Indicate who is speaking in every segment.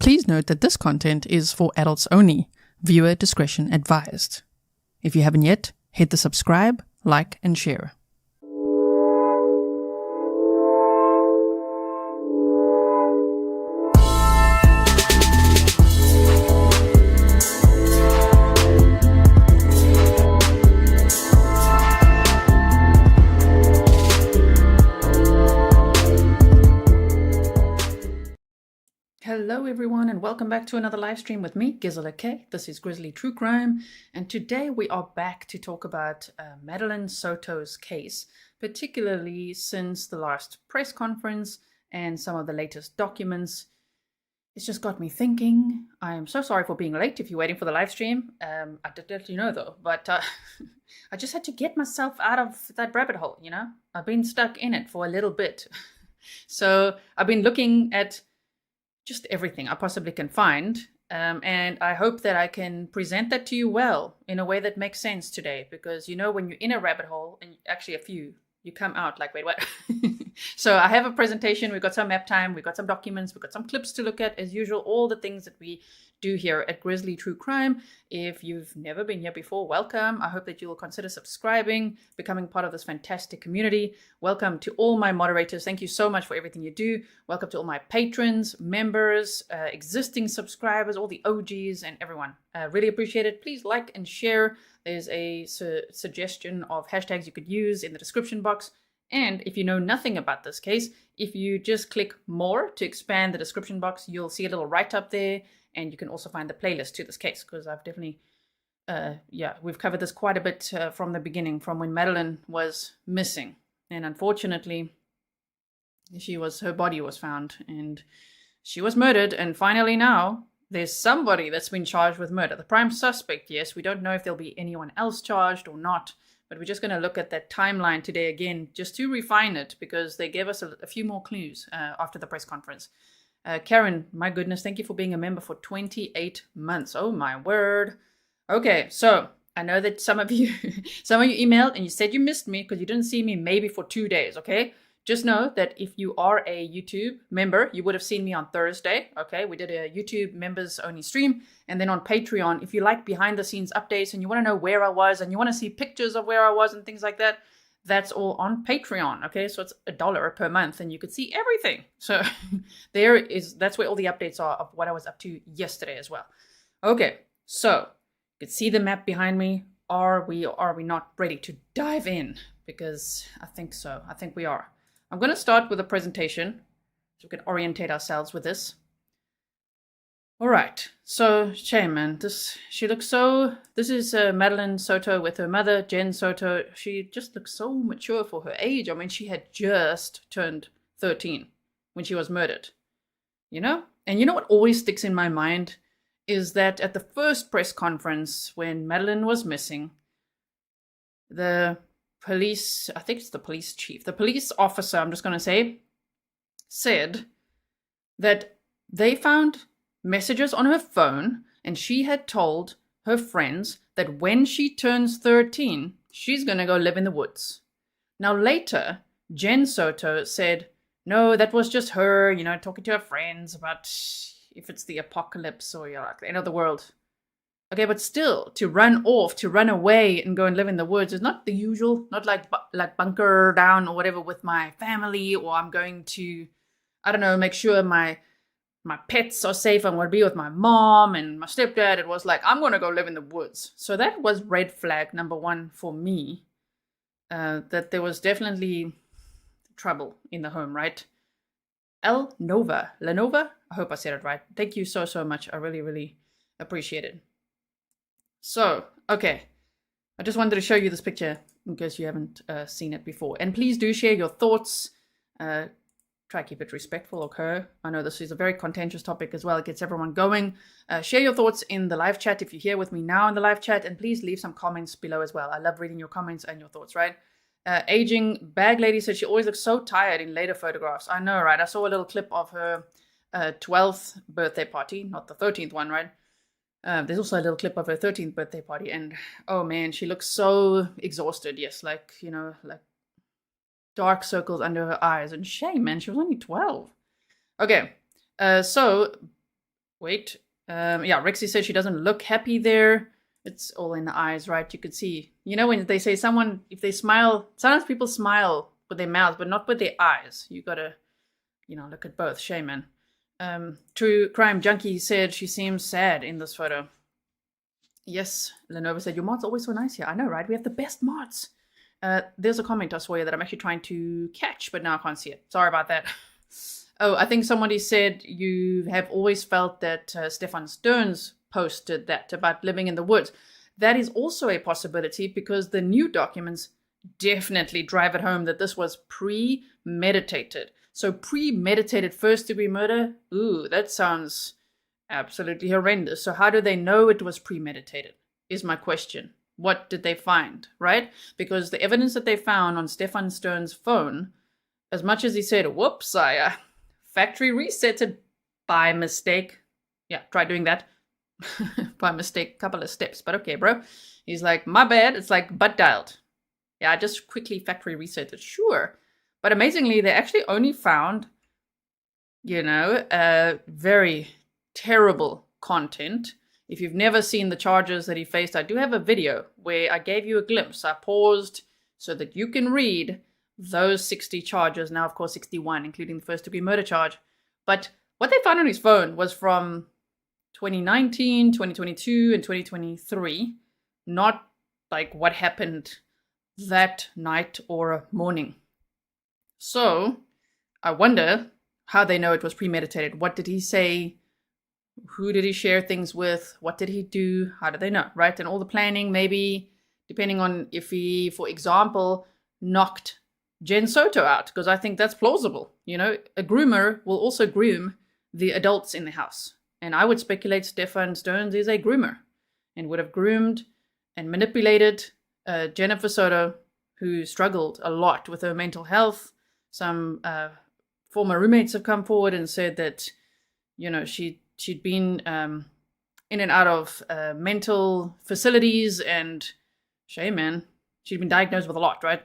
Speaker 1: Please note that this content is for adults only. Viewer discretion advised. If you haven't yet, hit the subscribe, like, and share. Hello everyone and welcome back to another live stream with me, Grizzly. This is Grizzly True Crime, and today we are back to talk about Madeline Soto's case, particularly since the last press conference and some of the latest documents. It's just got me thinking. I am so sorry for being late if you're waiting for the live stream. I did let you know though, but I just had to get myself out of that rabbit hole, you know? I've been stuck in it for a little bit. So I've been looking at just everything I possibly can find. And I hope that I can present that to you well in a way that makes sense today. Because, you know, when you're in a rabbit hole, and actually a few, you come out like, wait, what? So I have a presentation. We've got some Maptime. We've got some documents. We've got some clips to look at. As usual, all the things that we do here at Grizzly True Crime. If you've never been here before, welcome. I hope that you will consider subscribing, becoming part of this fantastic community. Welcome to all my moderators. Thank you so much for everything you do. Welcome to all my patrons, members, existing subscribers, all the OGs and everyone. Really appreciate it. Please like and share. There's a suggestion of hashtags you could use in the description box. And if you know nothing about this case, if you just click more to expand the description box, you'll see a little write-up there. And you can also find the playlist to this case, because I've definitely, we've covered this quite a bit from the beginning, from when Madeline was missing. And unfortunately, her body was found and she was murdered. And finally now, there's somebody that's been charged with murder. The prime suspect, yes. We don't know if there'll be anyone else charged or not. But we're just going to look at that timeline today again, just to refine it, because they gave us a few more clues after the press conference. Karen, my goodness, thank you for being a member for 28 months. Oh my word. Okay, so I know that some of you emailed and you said you missed me because you didn't see me maybe for 2 days, okay? Just know that if you are a YouTube member, you would have seen me on Thursday, okay? We did a YouTube members only stream. And then on Patreon, if you like behind the scenes updates and you want to know where I was and you want to see pictures of where I was and things like that, that's all on Patreon, okay? So it's $1 per month and you could see everything. So that's where all the updates are of what I was up to yesterday as well. Okay, so you can see the map behind me. Are we not ready to dive in? Because I think so. I think we are. I'm going to start with a presentation so we can orientate ourselves with this. All right, so shame, man. This is Madeline Soto with her mother, Jenn Soto. She just looks so mature for her age. I mean, she had just turned 13 when she was murdered, you know? And you know what always sticks in my mind is that at the first press conference when Madeline was missing, the police, I think it's the police chief, the police officer, I'm just going to say, said that they found messages on her phone, and she had told her friends that when she turns 13, she's going to go live in the woods. Now later, Jenn Soto said, no, that was just her, you know, talking to her friends about if it's the apocalypse or, you know, like the end of the world. Okay, but still, to run off, to run away and go and live in the woods is not the usual, not like bunker down or whatever with my family, or I'm going to, I don't know, make sure my pets are safe. I'm going to be with my mom and my stepdad. It was like, I'm going to go live in the woods. So that was red flag number one for me, that there was definitely trouble in the home, right? Lenova, I hope I said it right. Thank you so much. I really, really appreciate it. So, okay. I just wanted to show you this picture in case you haven't seen it before. And please do share your thoughts. Try to keep it respectful, okay? I know this is a very contentious topic as well. It gets everyone going. Share your thoughts in the live chat if you're here with me now in the live chat, and please leave some comments below as well. I love reading your comments and your thoughts, right? Aging bag lady said she always looks so tired in later photographs. I know, right? I saw a little clip of her 12th birthday party, not the 13th one, right? There's also a little clip of her 13th birthday party, and oh man, she looks so exhausted. Yes, like, you know, like dark circles under her eyes. And shame, man, she was only 12. Okay, so Wait. Yeah, Rexy says she doesn't look happy there. It's all in the eyes, right? You could see. You know when they say someone, if they smile, sometimes people smile with their mouth, but not with their eyes. You gotta, look at both. Shame, man. True Crime Junkie said she seems sad in this photo. Yes, Lenova said, your mod's always so nice here. I know, right? We have the best mods. There's a comment, I swear, that I'm actually trying to catch, but now I can't see it. Sorry about that. Oh, I think somebody said you have always felt that Stephan Sterns posted that about living in the woods. That is also a possibility because the new documents definitely drive it home that this was premeditated. So premeditated first-degree murder, ooh, that sounds absolutely horrendous. So how do they know it was premeditated is my question. What did they find, right? Because the evidence that they found on Stephan Sterns' phone, as much as he said, whoops, I factory resetted by mistake. Yeah, try doing that. By mistake, couple of steps, but okay, bro. He's like, my bad. It's like butt dialed. Yeah, I just quickly factory reset it. Sure. But amazingly, they actually only found, very terrible content. If you've never seen the charges that he faced, I do have a video where I gave you a glimpse. I paused so that you can read those 60 charges. Now, of course, 61, including the first-degree murder charge. But what they found on his phone was from 2019, 2022, and 2023. Not like what happened that night or morning. So I wonder how they know it was premeditated. What did he say? Who did he share things with? What did he do? How did they know, right? And all the planning, maybe depending on if he, for example, knocked Jenn Soto out, because I think that's plausible. A groomer will also groom the adults in the house. And I would speculate Stephan Sterns is a groomer and would have groomed and manipulated Jennifer Soto, who struggled a lot with her mental health. Some former roommates have come forward and said that, she'd been in and out of mental facilities, and shame, man, she'd been diagnosed with a lot, right?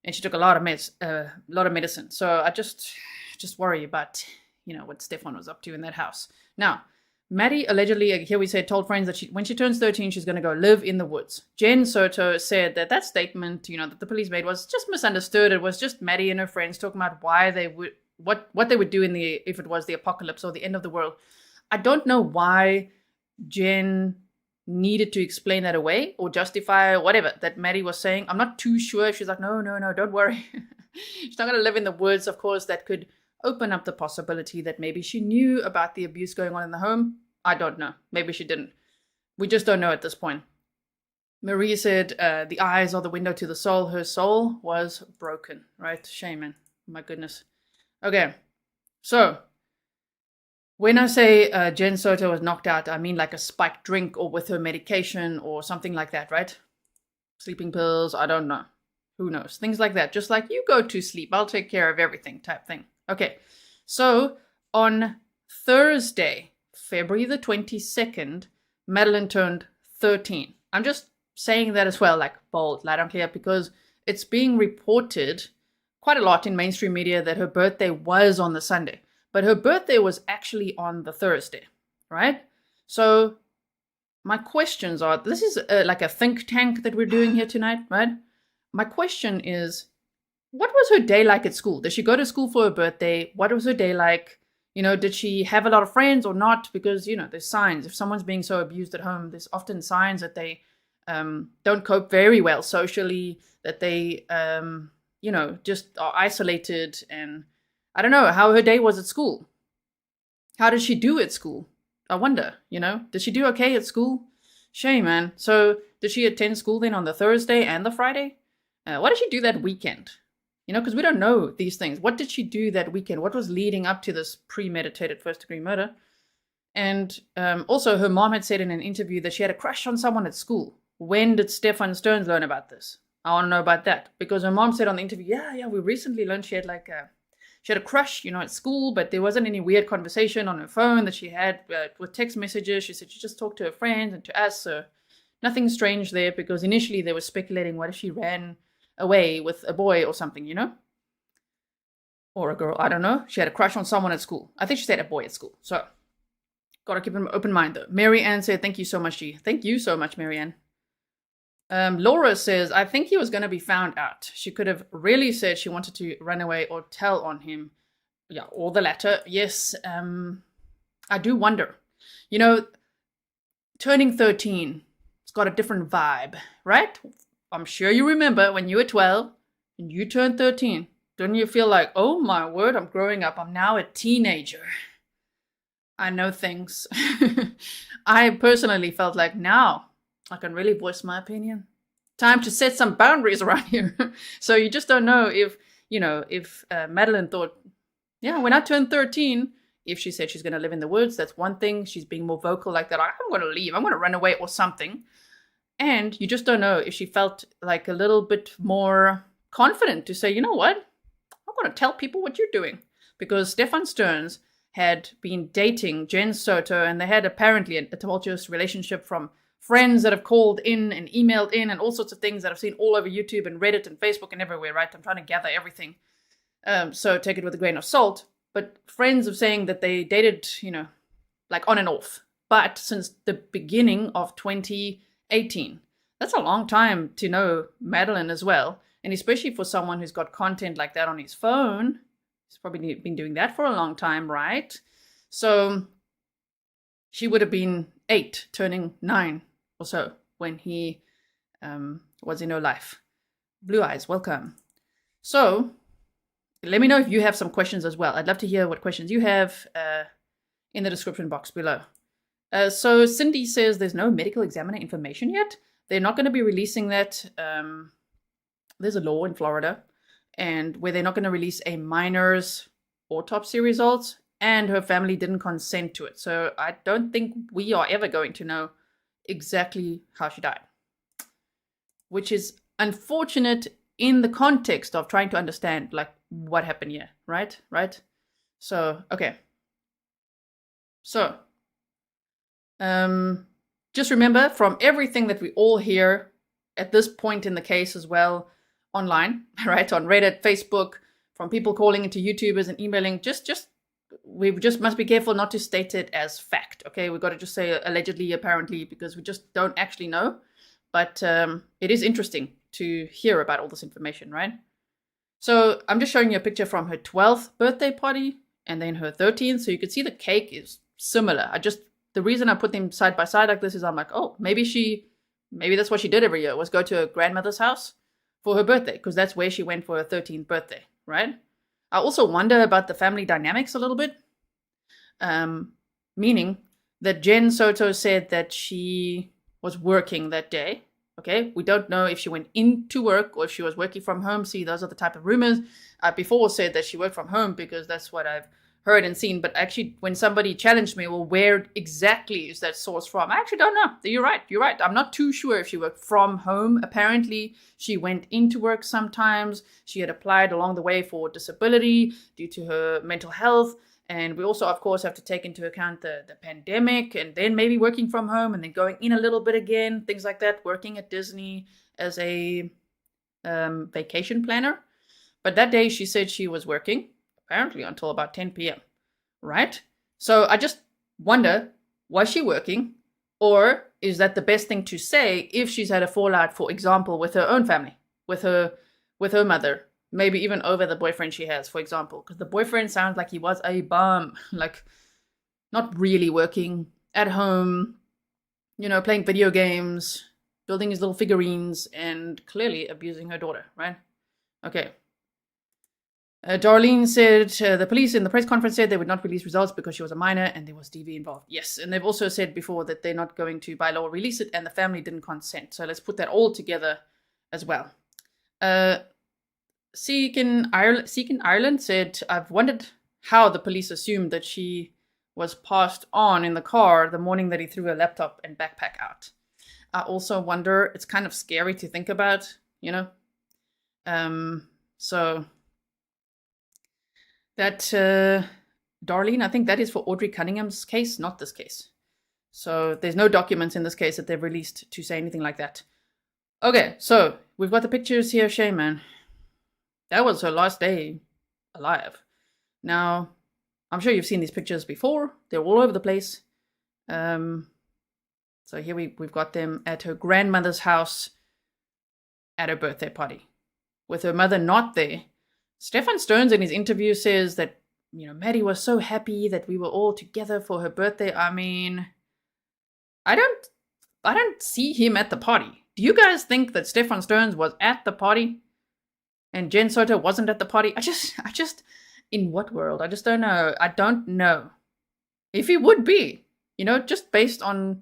Speaker 1: And she took a lot of medicine. So I just worry about, what Stephan was up to in that house. Now, Maddie allegedly, here we said, told friends that when she turns 13, she's going to go live in the woods. Jenn Soto said that statement, that the police made was just misunderstood. It was just Maddie and her friends talking about why they would, what they would do if it was the apocalypse or the end of the world. I don't know why Jenn needed to explain that away or justify whatever that Maddie was saying. I'm not too sure. She's like, no, don't worry. She's not going to live in the woods. Of course, that could open up the possibility that maybe she knew about the abuse going on in the home. I don't know. Maybe she didn't. We just don't know at this point. Marie said the eyes are the window to the soul. Her soul was broken, right? Shame, man. My goodness. Okay. So when I say Jenn Soto was knocked out, I mean like a spiked drink or with her medication or something like that, right? Sleeping pills, I don't know. Who knows? Things like that. Just like, you go to sleep, I'll take care of everything type thing. Okay, so on Thursday, February the 22nd, Madeline turned 13. I'm just saying that as well, like bold, loud and clear, because it's being reported quite a lot in mainstream media that her birthday was on the Sunday. But her birthday was actually on the Thursday, right? So my questions are, this is like a think tank that we're doing here tonight, right? My question is, what was her day like at school? Did she go to school for her birthday? What was her day like? Did she have a lot of friends or not? Because, there's signs. If someone's being so abused at home, there's often signs that they don't cope very well socially, that they, just are isolated. And I don't know how her day was at school. How did she do at school? I wonder, did she do okay at school? Shame, man. So did she attend school then on the Thursday and the Friday? What did she do that weekend? Because we don't know these things. What did she do that weekend? What was leading up to this premeditated first-degree murder? And also, her mom had said in an interview that she had a crush on someone at school. When did Stephan Sterns learn about this? I want to know about that. Because her mom said on the interview, yeah, we recently learned she had she had a crush, at school, but there wasn't any weird conversation on her phone that she had with text messages. She said she just talked to her friends and to us, so nothing strange there, because initially they were speculating what if she ran away with a boy or something, or a girl, I don't know. She had a crush on someone at school. I think she said a boy at school. So Gotta keep an open mind though. Mary Ann said, thank you so much, G. Thank you so much, Mary Ann. Laura says, I think he was going to be found out. She could have really said she wanted to run away or tell on him. Yeah, or the latter. Yes, I do wonder. You know, turning 13, it's got a different vibe, right? I'm sure you remember when you were 12 and you turned 13. Didn't you feel like, oh my word, I'm growing up. I'm now a teenager. I know things. I personally felt like now I can really voice my opinion. Time to set some boundaries around here. So you just don't know if, Madeline thought, yeah, when I turned 13, if she said she's going to live in the woods, that's one thing. She's being more vocal like that. I'm going to leave. I'm going to run away or something. And you just don't know if she felt like a little bit more confident to say, you know what? I'm going to tell people what you're doing. Because Stephan Sterns had been dating Jenn Soto, and they had apparently a tumultuous relationship from friends that have called in and emailed in and all sorts of things that I've seen all over YouTube and Reddit and Facebook and everywhere, right? I'm trying to gather everything. So take it with a grain of salt. But friends of saying that they dated, like on and off. But since the beginning of 2018, that's a long time to know Madeline as well. And especially for someone who's got content like that on his phone. He's probably been doing that for a long time, right? So she would have been 8, turning 9 or so when he was in her life. Blue Eyes, welcome. So let me know if you have some questions as well. I'd love to hear what questions you have in the description box below. So Cindy says there's no medical examiner information yet. They're not going to be releasing that. There's a law in Florida, and where they're not going to release a minor's autopsy results, and her family didn't consent to it. So I don't think we are ever going to know exactly how she died, which is unfortunate in the context of trying to understand like what happened here, right? So, okay. So, just remember from everything that we all hear at this point in the case as well, online, right? On Reddit, Facebook, from people calling into YouTubers and emailing, we just must be careful not to state it as fact, okay? We've got to just say allegedly, apparently, because we just don't actually know. But it is interesting to hear about all this information, right? So I'm just showing you a picture from her 12th birthday party and then her 13th. So you can see the cake is similar. The reason I put them side by side like this is I'm like, oh, maybe that's what she did every year, was go to her grandmother's house for her birthday, because that's where she went for her 13th birthday, right? I also wonder about the family dynamics a little bit, meaning that Jenn Soto said that she was working that day. Okay, we don't know if she went into work or if she was working from home. See, those are the type of rumors. I before said that she worked from home because that's what I've heard and seen. But actually, when somebody challenged me, well, where exactly is that source from? I actually don't know. You're right. I'm not too sure if she worked from home. Apparently, she went into work sometimes. She had applied along the way for disability due to her mental health. And we also, of course, have to take into account the pandemic, and then maybe working from home and then going in a little bit again, things like that, working at Disney as a vacation planner. But that day she said she was working, apparently until about 10 p.m., right? So I just wonder, was she working? Or is that the best thing to say if she's had a fallout, for example, with her own family, with her mother? Maybe even over the boyfriend she has, for example. Because the boyfriend sounds like he was a bum. Like, not really working. At home, playing video games, building his little figurines, and clearly abusing her daughter, right? Okay. Darlene said the police in the press conference said they would not release results because she was a minor and there was DV involved. Yes, and they've also said before that they're not going to, by law, release it, and the family didn't consent. So let's put that all together as well. Seeking Ireland said, I've wondered how the police assumed that she was passed on in the car the morning that he threw her laptop and backpack out. I also wonder, it's kind of scary to think about, So that, Darlene, I think that is for Audrii Cunningham's case, not this case. So there's no documents in this case that they've released to say anything like that. Okay, so we've got the pictures here, Shay, man. That was her last day alive. Now, I'm sure you've seen these pictures before. They're all over the place. So here we've got them at her grandmother's house at her birthday party, with her mother not there. Stephan Sterns in his interview says that, Maddie was so happy that we were all together for her birthday. I mean, I don't see him at the party. Do you guys think that Stephan Sterns was at the party and Jenn Soto wasn't at the party? I just, in what world? I just don't know. I don't know if he would be, just based on,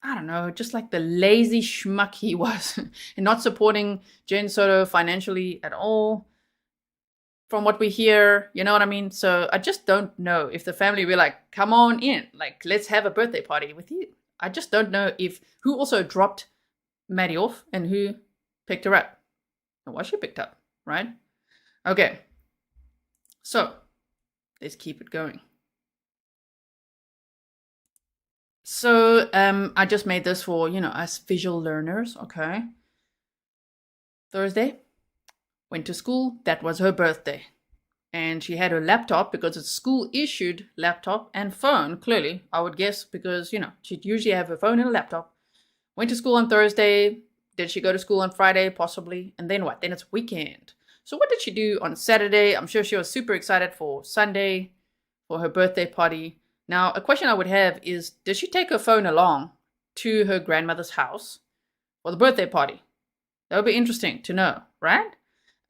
Speaker 1: I don't know, just like the lazy schmuck he was and not supporting Jenn Soto financially at all. From what we hear, you know what I mean? So I just don't know if the family were like, come on in, like, let's have a birthday party with you. I just don't know who also dropped Maddie off and who picked her up. And why she picked up, right? Okay. So let's keep it going. So I just made this for, us visual learners, okay? Thursday, went to school. That was her birthday. And she had her laptop because it's school-issued laptop and phone, clearly, I would guess, because, she'd usually have her phone and a laptop. Went to school on Thursday. Did she go to school on Friday? Possibly. And then what? Then it's weekend. So what did she do on Saturday? I'm sure she was super excited for Sunday, for her birthday party. Now, a question I would have is, did she take her phone along to her grandmother's house for the birthday party? That would be interesting to know, right?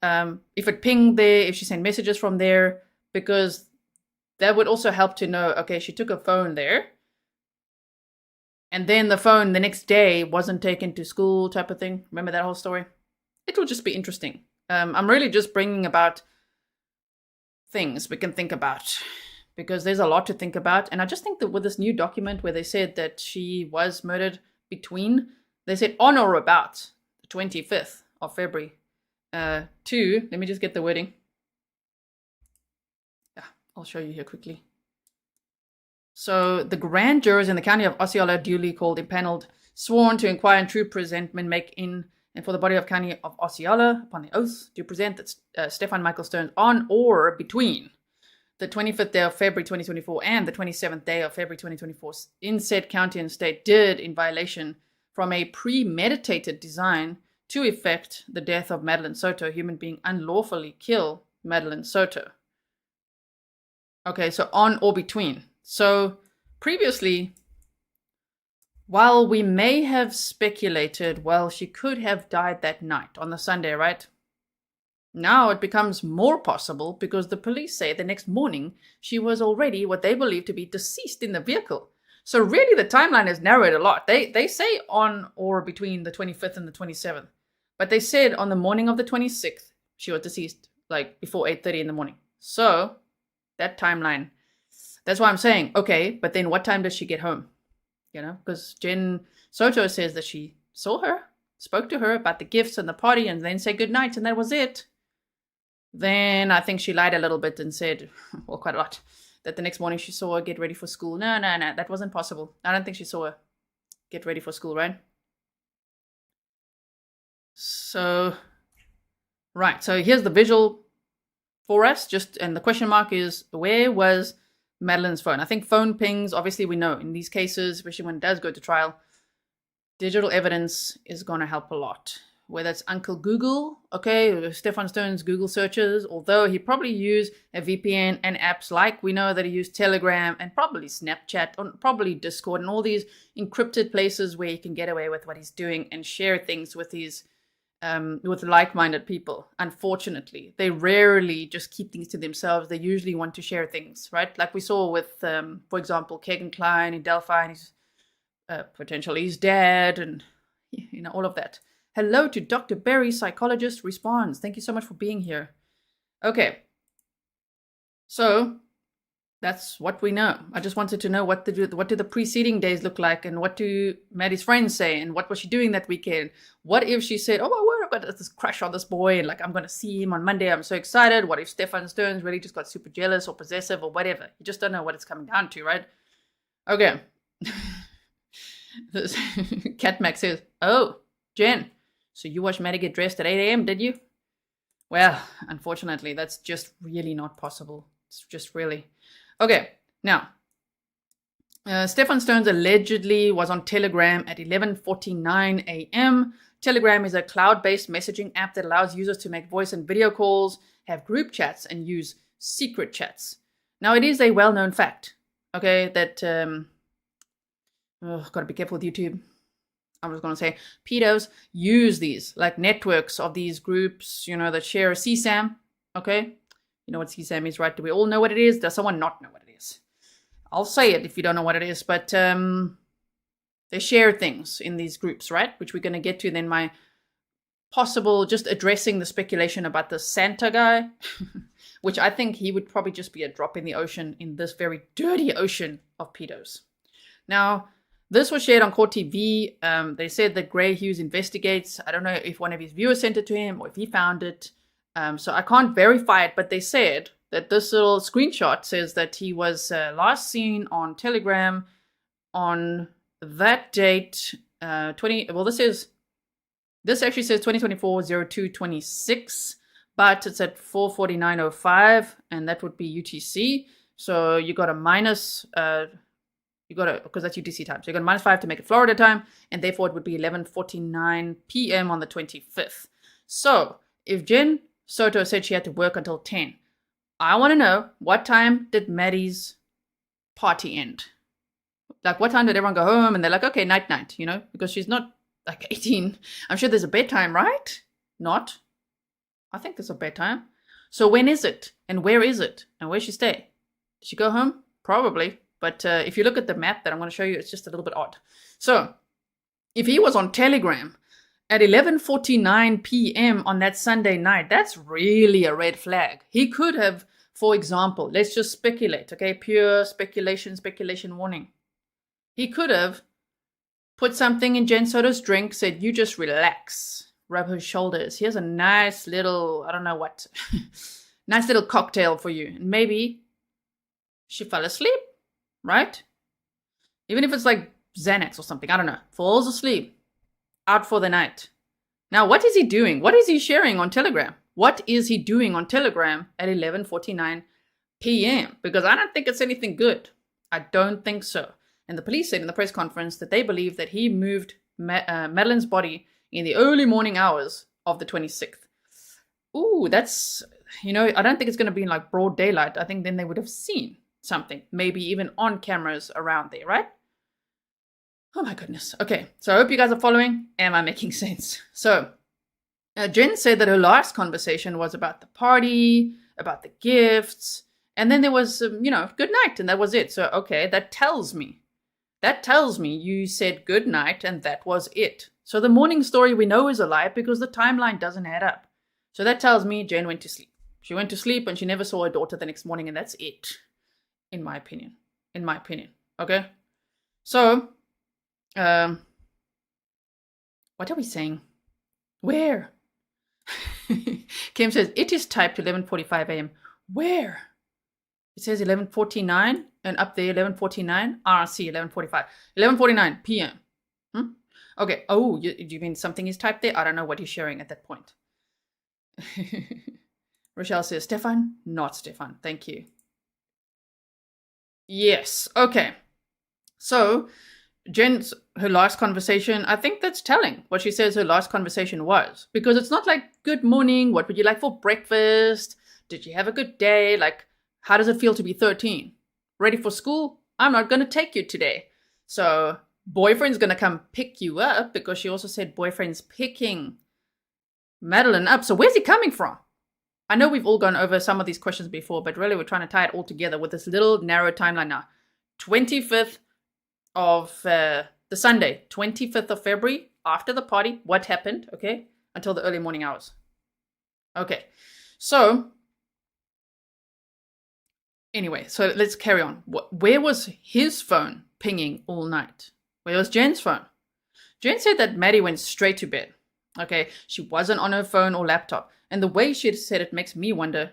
Speaker 1: If it pinged there, if she sent messages from there, because that would also help to know, okay, she took her phone there, and then the phone the next day wasn't taken to school type of thing. Remember that whole story? It will just be interesting. I'm really just bringing about things we can think about, because there's a lot to think about. And I just think that with this new document where they said that she was murdered they said on or about the 25th of February. Let me just get the wording. Yeah, I'll show you here quickly. So the grand jurors in the county of Osceola duly called, impaneled, sworn to inquire and true presentment make in and for the body of county of Osceola upon the oath to present that Stephan Michael Sterns on or between the 25th day of February 2024 and the 27th day of February 2024 in said county and state did, in violation from a premeditated design to effect the death of Madeline Soto, human being, unlawfully kill Madeline Soto. Okay, so on or between. So previously, while we may have speculated, well, she could have died that night on the Sunday, right? Now it becomes more possible because the police say the next morning she was already what they believe to be deceased in the vehicle. So really the timeline is narrowed a lot. They say on or between the 25th and the 27th. But they said on the morning of the 26th, she was deceased, like before 8:30 in the morning. So that timeline, that's why I'm saying, okay, but then what time does she get home? Because Jenn Soto says that she saw her, spoke to her about the gifts and the party, and then said goodnight, and that was it. Then I think she lied a little bit and said, well, quite a lot, that the next morning she saw her get ready for school. No, that wasn't possible. I don't think she saw her get ready for school, right? So, right, so here's the visual for us, and the question mark is, where was Madeline's phone? I think phone pings, obviously we know, in these cases, especially when it does go to trial, digital evidence is going to help a lot. Whether it's Uncle Google, okay, Stephan Sterns' Google searches, although he probably used a VPN and apps like we know that he used Telegram and probably Snapchat, or probably Discord, and all these encrypted places where he can get away with what he's doing and share things with his with like-minded people. Unfortunately, they rarely just keep things to themselves. They usually want to share things, right? Like we saw with, for example, Kegan Kline in Delphi and his potentially his dad, and all of that. Hello to Dr. Berry, psychologist, responds. Thank you so much for being here. Okay, so that's what we know. I just wanted to know what do the preceding days look like, and what do Maddie's friends say, and what was she doing that weekend? What if she said, oh my word, I've got this crush on this boy, and like I'm going to see him on Monday, I'm so excited. What if Stephan Sterns really just got super jealous or possessive or whatever? You just don't know what it's coming down to, right? Okay. Cat Mac says, oh, Jenn, so you watched Maddie get dressed at 8 a.m., did you? Well, unfortunately, that's just really not possible. It's just really... Okay, now, Stephan Sterns allegedly was on Telegram at 11:49 a.m. Telegram is a cloud-based messaging app that allows users to make voice and video calls, have group chats, and use secret chats. Now, it is a well-known fact, okay, that, gotta be careful with YouTube. I was going to say, pedos use these, like networks of these groups, that share a CSAM, okay? You know what CSAM is, right? Do we all know what it is? Does someone not know what it is? I'll say it if you don't know what it is, but they share things in these groups, right? Which we're going to get to then my possible, just addressing the speculation about the Santa guy, which I think he would probably just be a drop in the ocean in this very dirty ocean of pedos. Now, this was shared on Court TV. They said that Gray Hughes investigates. I don't know if one of his viewers sent it to him or if he found it. So I can't verify it, but they said that this little screenshot says that he was last seen on Telegram on that date, this actually says 2024-02-26, but it's at 4:49:05, and that would be UTC. So you got a minus, because that's UTC time. So you got a -5 to make it Florida time, and therefore it would be 11:49 p.m. on the 25th. So if Jenn Soto said she had to work until 10, I want to know, what time did Maddie's party end? Like, what time did everyone go home? And they're like, okay, night, because she's not like 18. I'm sure there's a bedtime, right? Not. I think there's a bedtime. So when is it? And where is it? And where she stay? Did she go home? Probably. But if you look at the map that I'm going to show you, it's just a little bit odd. So if he was on Telegram at 11:49 p.m. on that Sunday night, that's really a red flag. He could have, for example, let's just speculate, okay? Pure speculation warning. He could have put something in Jenn Soto's drink, said, you just relax, rub her shoulders. Here's a nice little, I don't know what, nice little cocktail for you. And maybe she fell asleep, right? Even if it's like Xanax or something, I don't know. Falls asleep, out for the night. Now, what is he doing? What is he sharing on Telegram? What is he doing on Telegram at 11:49 p.m.? Because I don't think it's anything good. I don't think so. And the police said in the press conference that they believe that he moved Madeline's body in the early morning hours of the 26th. Ooh, that's, I don't think it's going to be in like broad daylight. I think then they would have seen something, maybe even on cameras around there, right? Oh my goodness. Okay, so I hope you guys are following. Am I making sense? So Jenn said that her last conversation was about the party, about the gifts, and then there was, good night, and that was it. So, okay, that tells me you said good night, and that was it. So the morning story we know is a lie because the timeline doesn't add up. So that tells me Jenn went to sleep. She went to sleep and she never saw her daughter the next morning, and that's it, in my opinion. Okay? So, what are we saying? Where? Kim says, it is typed 11:45 a.m. Where? It says 11:49 and up there 11:49. RC 11:45. 11:49 p.m. Okay. Oh, you mean something is typed there? I don't know what he's sharing at that point. Rochelle says, Stephan? Not Stephan. Thank you. Yes. Okay. So, Jenn's, her last conversation, I think that's telling what she says her last conversation was. Because it's not like, good morning, what would you like for breakfast? Did you have a good day? Like, how does it feel to be 13? Ready for school? I'm not going to take you today. So, boyfriend's going to come pick you up, because she also said boyfriend's picking Madeline up. So where's he coming from? I know we've all gone over some of these questions before, but really we're trying to tie it all together with this little narrow timeline now. 25th of the Sunday, 25th of February, after the party, what happened, okay, until the early morning hours. Okay, so anyway, so let's carry on. Where was his phone pinging all night? Where was Jenn's phone? Jenn said that Maddie went straight to bed. Okay, she wasn't on her phone or laptop. And the way she said it makes me wonder,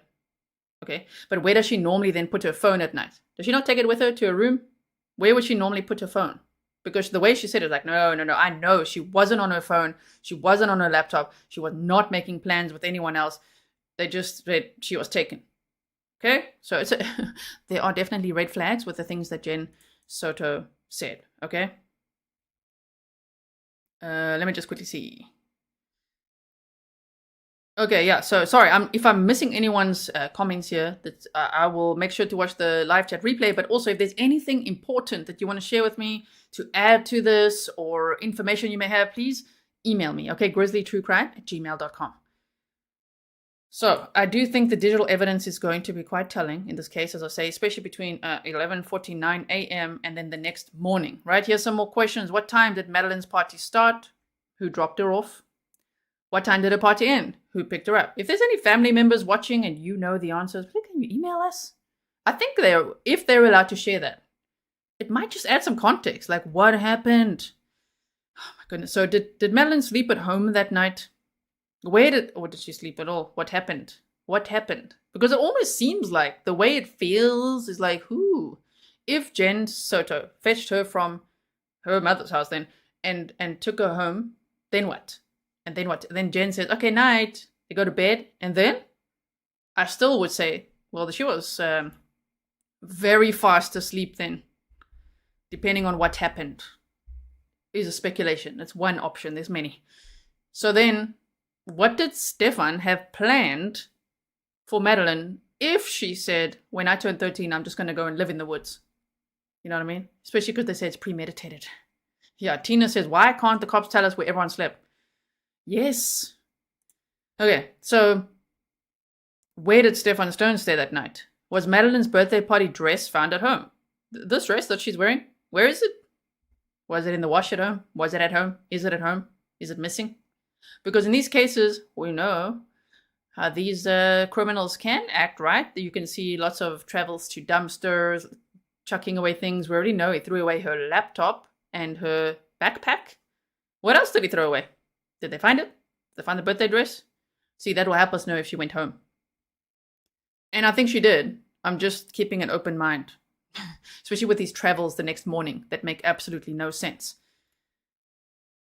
Speaker 1: okay, but where does she normally then put her phone at night? Does she not take it with her to her room? Where would she normally put her phone? Because the way she said it, like, no, I know she wasn't on her phone. She wasn't on her laptop. She was not making plans with anyone else. They just said she was taken. Okay, so there are definitely red flags with the things that Jenn Soto said, okay? Let me just quickly see. Okay, yeah, so sorry, if I'm missing anyone's comments here, I will make sure to watch the live chat replay, but also if there's anything important that you want to share with me to add to this or information you may have, please email me, okay? grizzlytruecrime@gmail.com. So I do think the digital evidence is going to be quite telling in this case, as I say, especially between 11:49 a.m. and then the next morning, right? Here's some more questions. What time did Madeline's party start? Who dropped her off? What time did her party end? Who picked her up? If there's any family members watching and you know the answers, please can you email us? I think if they're allowed to share that, it might just add some context, like what happened. Oh my goodness. So did Madeline sleep at home that night? Or did she sleep at all? What happened? What happened? Because it almost seems like the way it feels is like, if Jenn Soto fetched her from her mother's house then and took her home, then what? And then what? Then Jenn says, okay, night. They go to bed. And then I still would say, well, she was very fast asleep then, depending on what happened. Is a speculation. It's one option. There's many. So then, what did Stephan have planned for Madeline if she said, when I turn 13, I'm just going to go and live in the woods? You know what I mean? Especially because they say it's premeditated. Yeah, Tina says, why can't the cops tell us where everyone slept? Yes. Okay, so where did Stephan Sterns stay that night? Was Madeline's birthday party dress found at home? This dress that she's wearing, where is it? Was it in the wash at home? Was it at home? Is it at home? Is it missing? Because in these cases, we know how these criminals can act, right? You can see lots of travels to dumpsters, chucking away things. We already know he threw away her laptop and her backpack. What else did he throw away? Did they find it? Did they find the birthday dress? See, that will help us know if she went home. And I think she did. I'm just keeping an open mind. Especially with these travels the next morning that make absolutely no sense.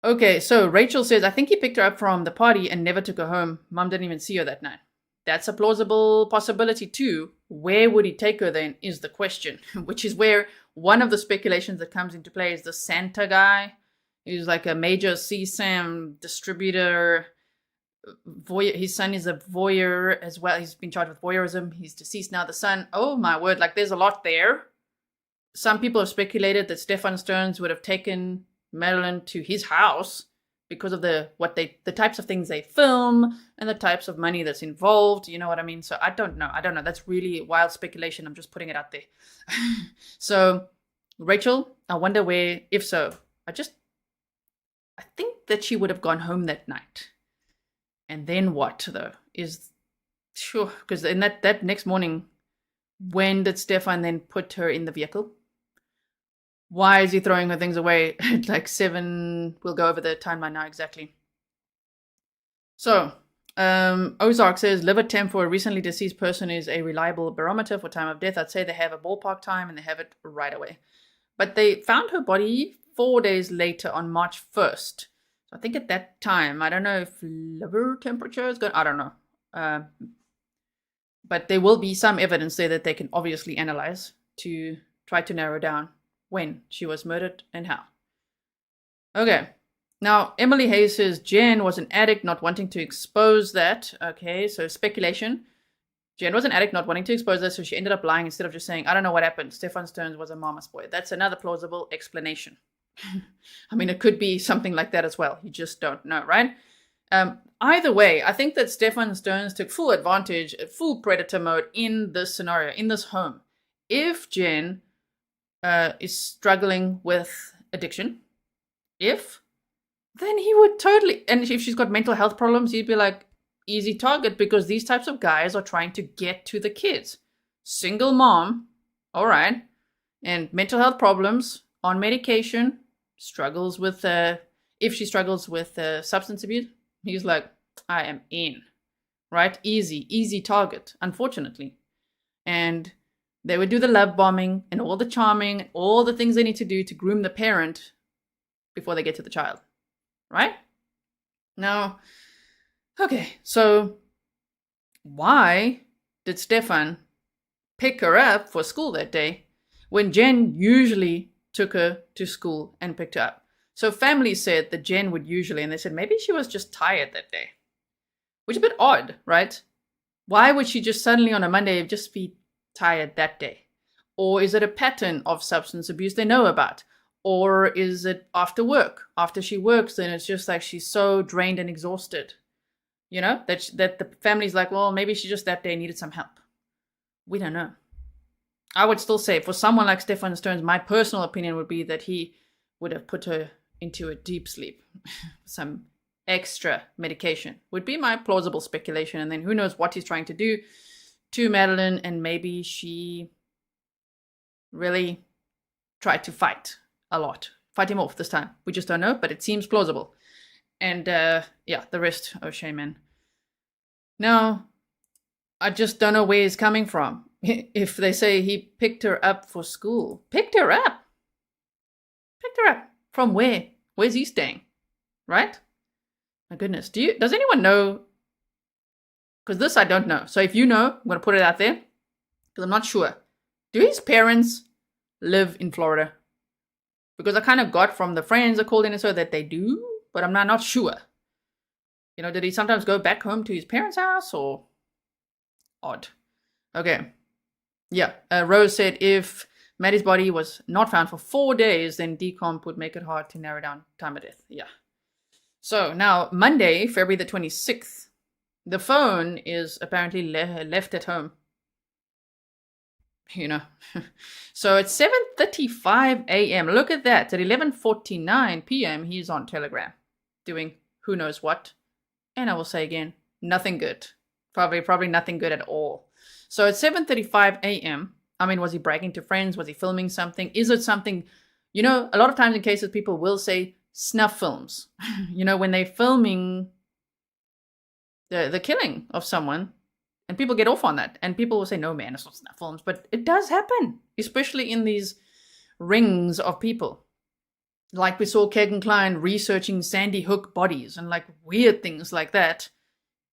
Speaker 1: Okay, so Rachel says, I think he picked her up from the party and never took her home. Mom didn't even see her that night. That's a plausible possibility too. Where would he take her then is the question. Which is where one of the speculations that comes into play is the Santa guy. He's like a major CSAM distributor. His son is a voyeur as well. He's been charged with voyeurism. He's deceased now, the son. Oh my word, like there's a lot there. Some people have speculated that Stephan Sterns would have taken Madeline to his house because of the types of things they film and the types of money that's involved. You know what I mean? So I don't know. That's really wild speculation. I'm just putting it out there. So, Rachel, I wonder where, if so, I think that she would have gone home that night. And then what, though? Because in that next morning, when did Stephan then put her in the vehicle? Why is he throwing her things away at like 7? We'll go over the timeline now exactly. So, Ozark says, liver temp for a recently deceased person is a reliable barometer for time of death. I'd say they have a ballpark time and they have it right away. But they found her body 4 days later on March 1st. So I think at that time, I don't know if liver temperature is good. I don't know. But there will be some evidence there that they can obviously analyze to try to narrow down when she was murdered and how. Okay. Now, Emily Hayes says Jenn was an addict not wanting to expose that. Okay, so speculation. Jenn was an addict not wanting to expose that, so she ended up lying instead of just saying, I don't know what happened. Stephan Sterns was a mama's boy. That's another plausible explanation. I mean, it could be something like that as well. You just don't know, right? Either way, I think that Stephan Sterns took full advantage, full predator mode in this scenario, in this home. If Jenn is struggling with addiction, then he would totally, and if she's got mental health problems, he'd be like, easy target, because these types of guys are trying to get to the kids. Single mom, all right, and mental health problems, on medication, struggles with, if she struggles with substance abuse, he's like, I am in, right? Easy target, unfortunately. And they would do the love bombing and all the charming, all the things they need to do to groom the parent before they get to the child, right? Now, okay, so why did Stephan pick her up for school that day when Jenn usually took her to school and picked her up. So family said that Jenn would usually, and they said maybe she was just tired that day. Which is a bit odd, right? Why would she just suddenly on a Monday just be tired that day? Or is it a pattern of substance abuse they know about? Or is it after work? After she works, then it's just like she's so drained and exhausted. You know, that the family's like, well, maybe she just that day needed some help. We don't know. I would still say for someone like Stephan Sterns, my personal opinion would be that he would have put her into a deep sleep. Some extra medication would be my plausible speculation. And then who knows what he's trying to do to Madeline, and maybe she really tried to fight him off this time. We just don't know, but it seems plausible. And yeah, the rest, oh shame, man. Now, I just don't know where he's coming from. If they say he picked her up for school. Picked her up? From where? Where's he staying? Right? My goodness. Does anyone know? Because this I don't know. So if you know, I'm going to put it out there. Because I'm not sure. Do his parents live in Florida? Because I kind of got from the friends I called in and so that they do. But I'm not sure. You know, did he sometimes go back home to his parents' house or? Odd. Okay. Yeah. Rose said if Maddie's body was not found for 4 days, then decomp would make it hard to narrow down time of death. Yeah. So now Monday, February the 26th, the phone is apparently left at home. You know. So it's 7:35 a.m. Look at that. At 11:49 p.m. he's on Telegram doing who knows what. And I will say again, nothing good. Probably nothing good at all. So at 7:35 a.m., I mean, was he bragging to friends? Was he filming something? Is it something, you know, a lot of times in cases people will say snuff films. You know, when they're filming the killing of someone, and people get off on that. And people will say, no, man, it's not snuff films. But it does happen, especially in these rings of people. Like we saw Kegan Kline researching Sandy Hook bodies and like weird things like that.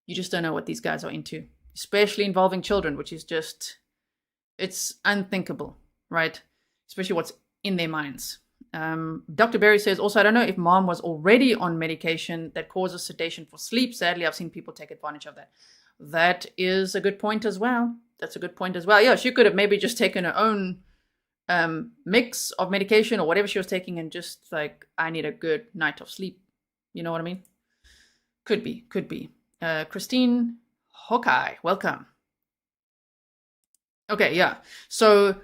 Speaker 1: You just don't know what these guys are into, especially involving children, which is just, it's unthinkable, right? Especially what's in their minds. Dr. Berry says, also, I don't know if mom was already on medication that causes sedation for sleep. Sadly, I've seen people take advantage of that. That is a good point as well. That's a good point as well. Yeah, she could have maybe just taken her own mix of medication or whatever she was taking and just like, I need a good night of sleep. You know what I mean? Could be. Christine Hawkeye, welcome. Okay, yeah. So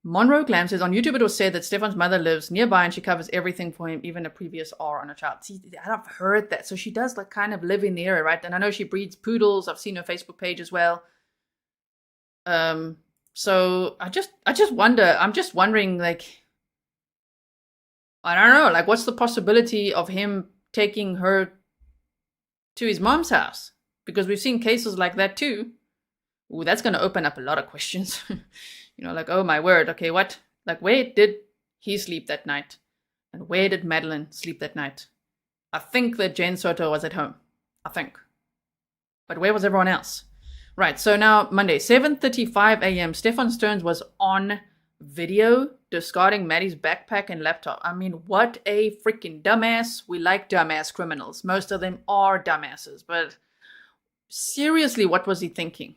Speaker 1: Monroe Glam says, on YouTube it was said that Stephan's mother lives nearby and she covers everything for him, even a previous R on a child. See, I've heard that. So she does like kind of live in the area, right? And I know she breeds poodles. I've seen her Facebook page as well. So I just wonder, I'm just wondering, like, I don't know, like what's the possibility of him taking her to his mom's house? Because we've seen cases like that too. Ooh, that's going to open up a lot of questions. You know, like, oh my word, okay, what? Like, where did he sleep that night? And where did Madeline sleep that night? I think that Jenn Soto was at home. I think. But where was everyone else? Right, so now Monday, 7:35 a.m. Stephan Sterns was on video discarding Maddie's backpack and laptop. I mean, what a freaking dumbass. We like dumbass criminals. Most of them are dumbasses. But seriously, what was he thinking?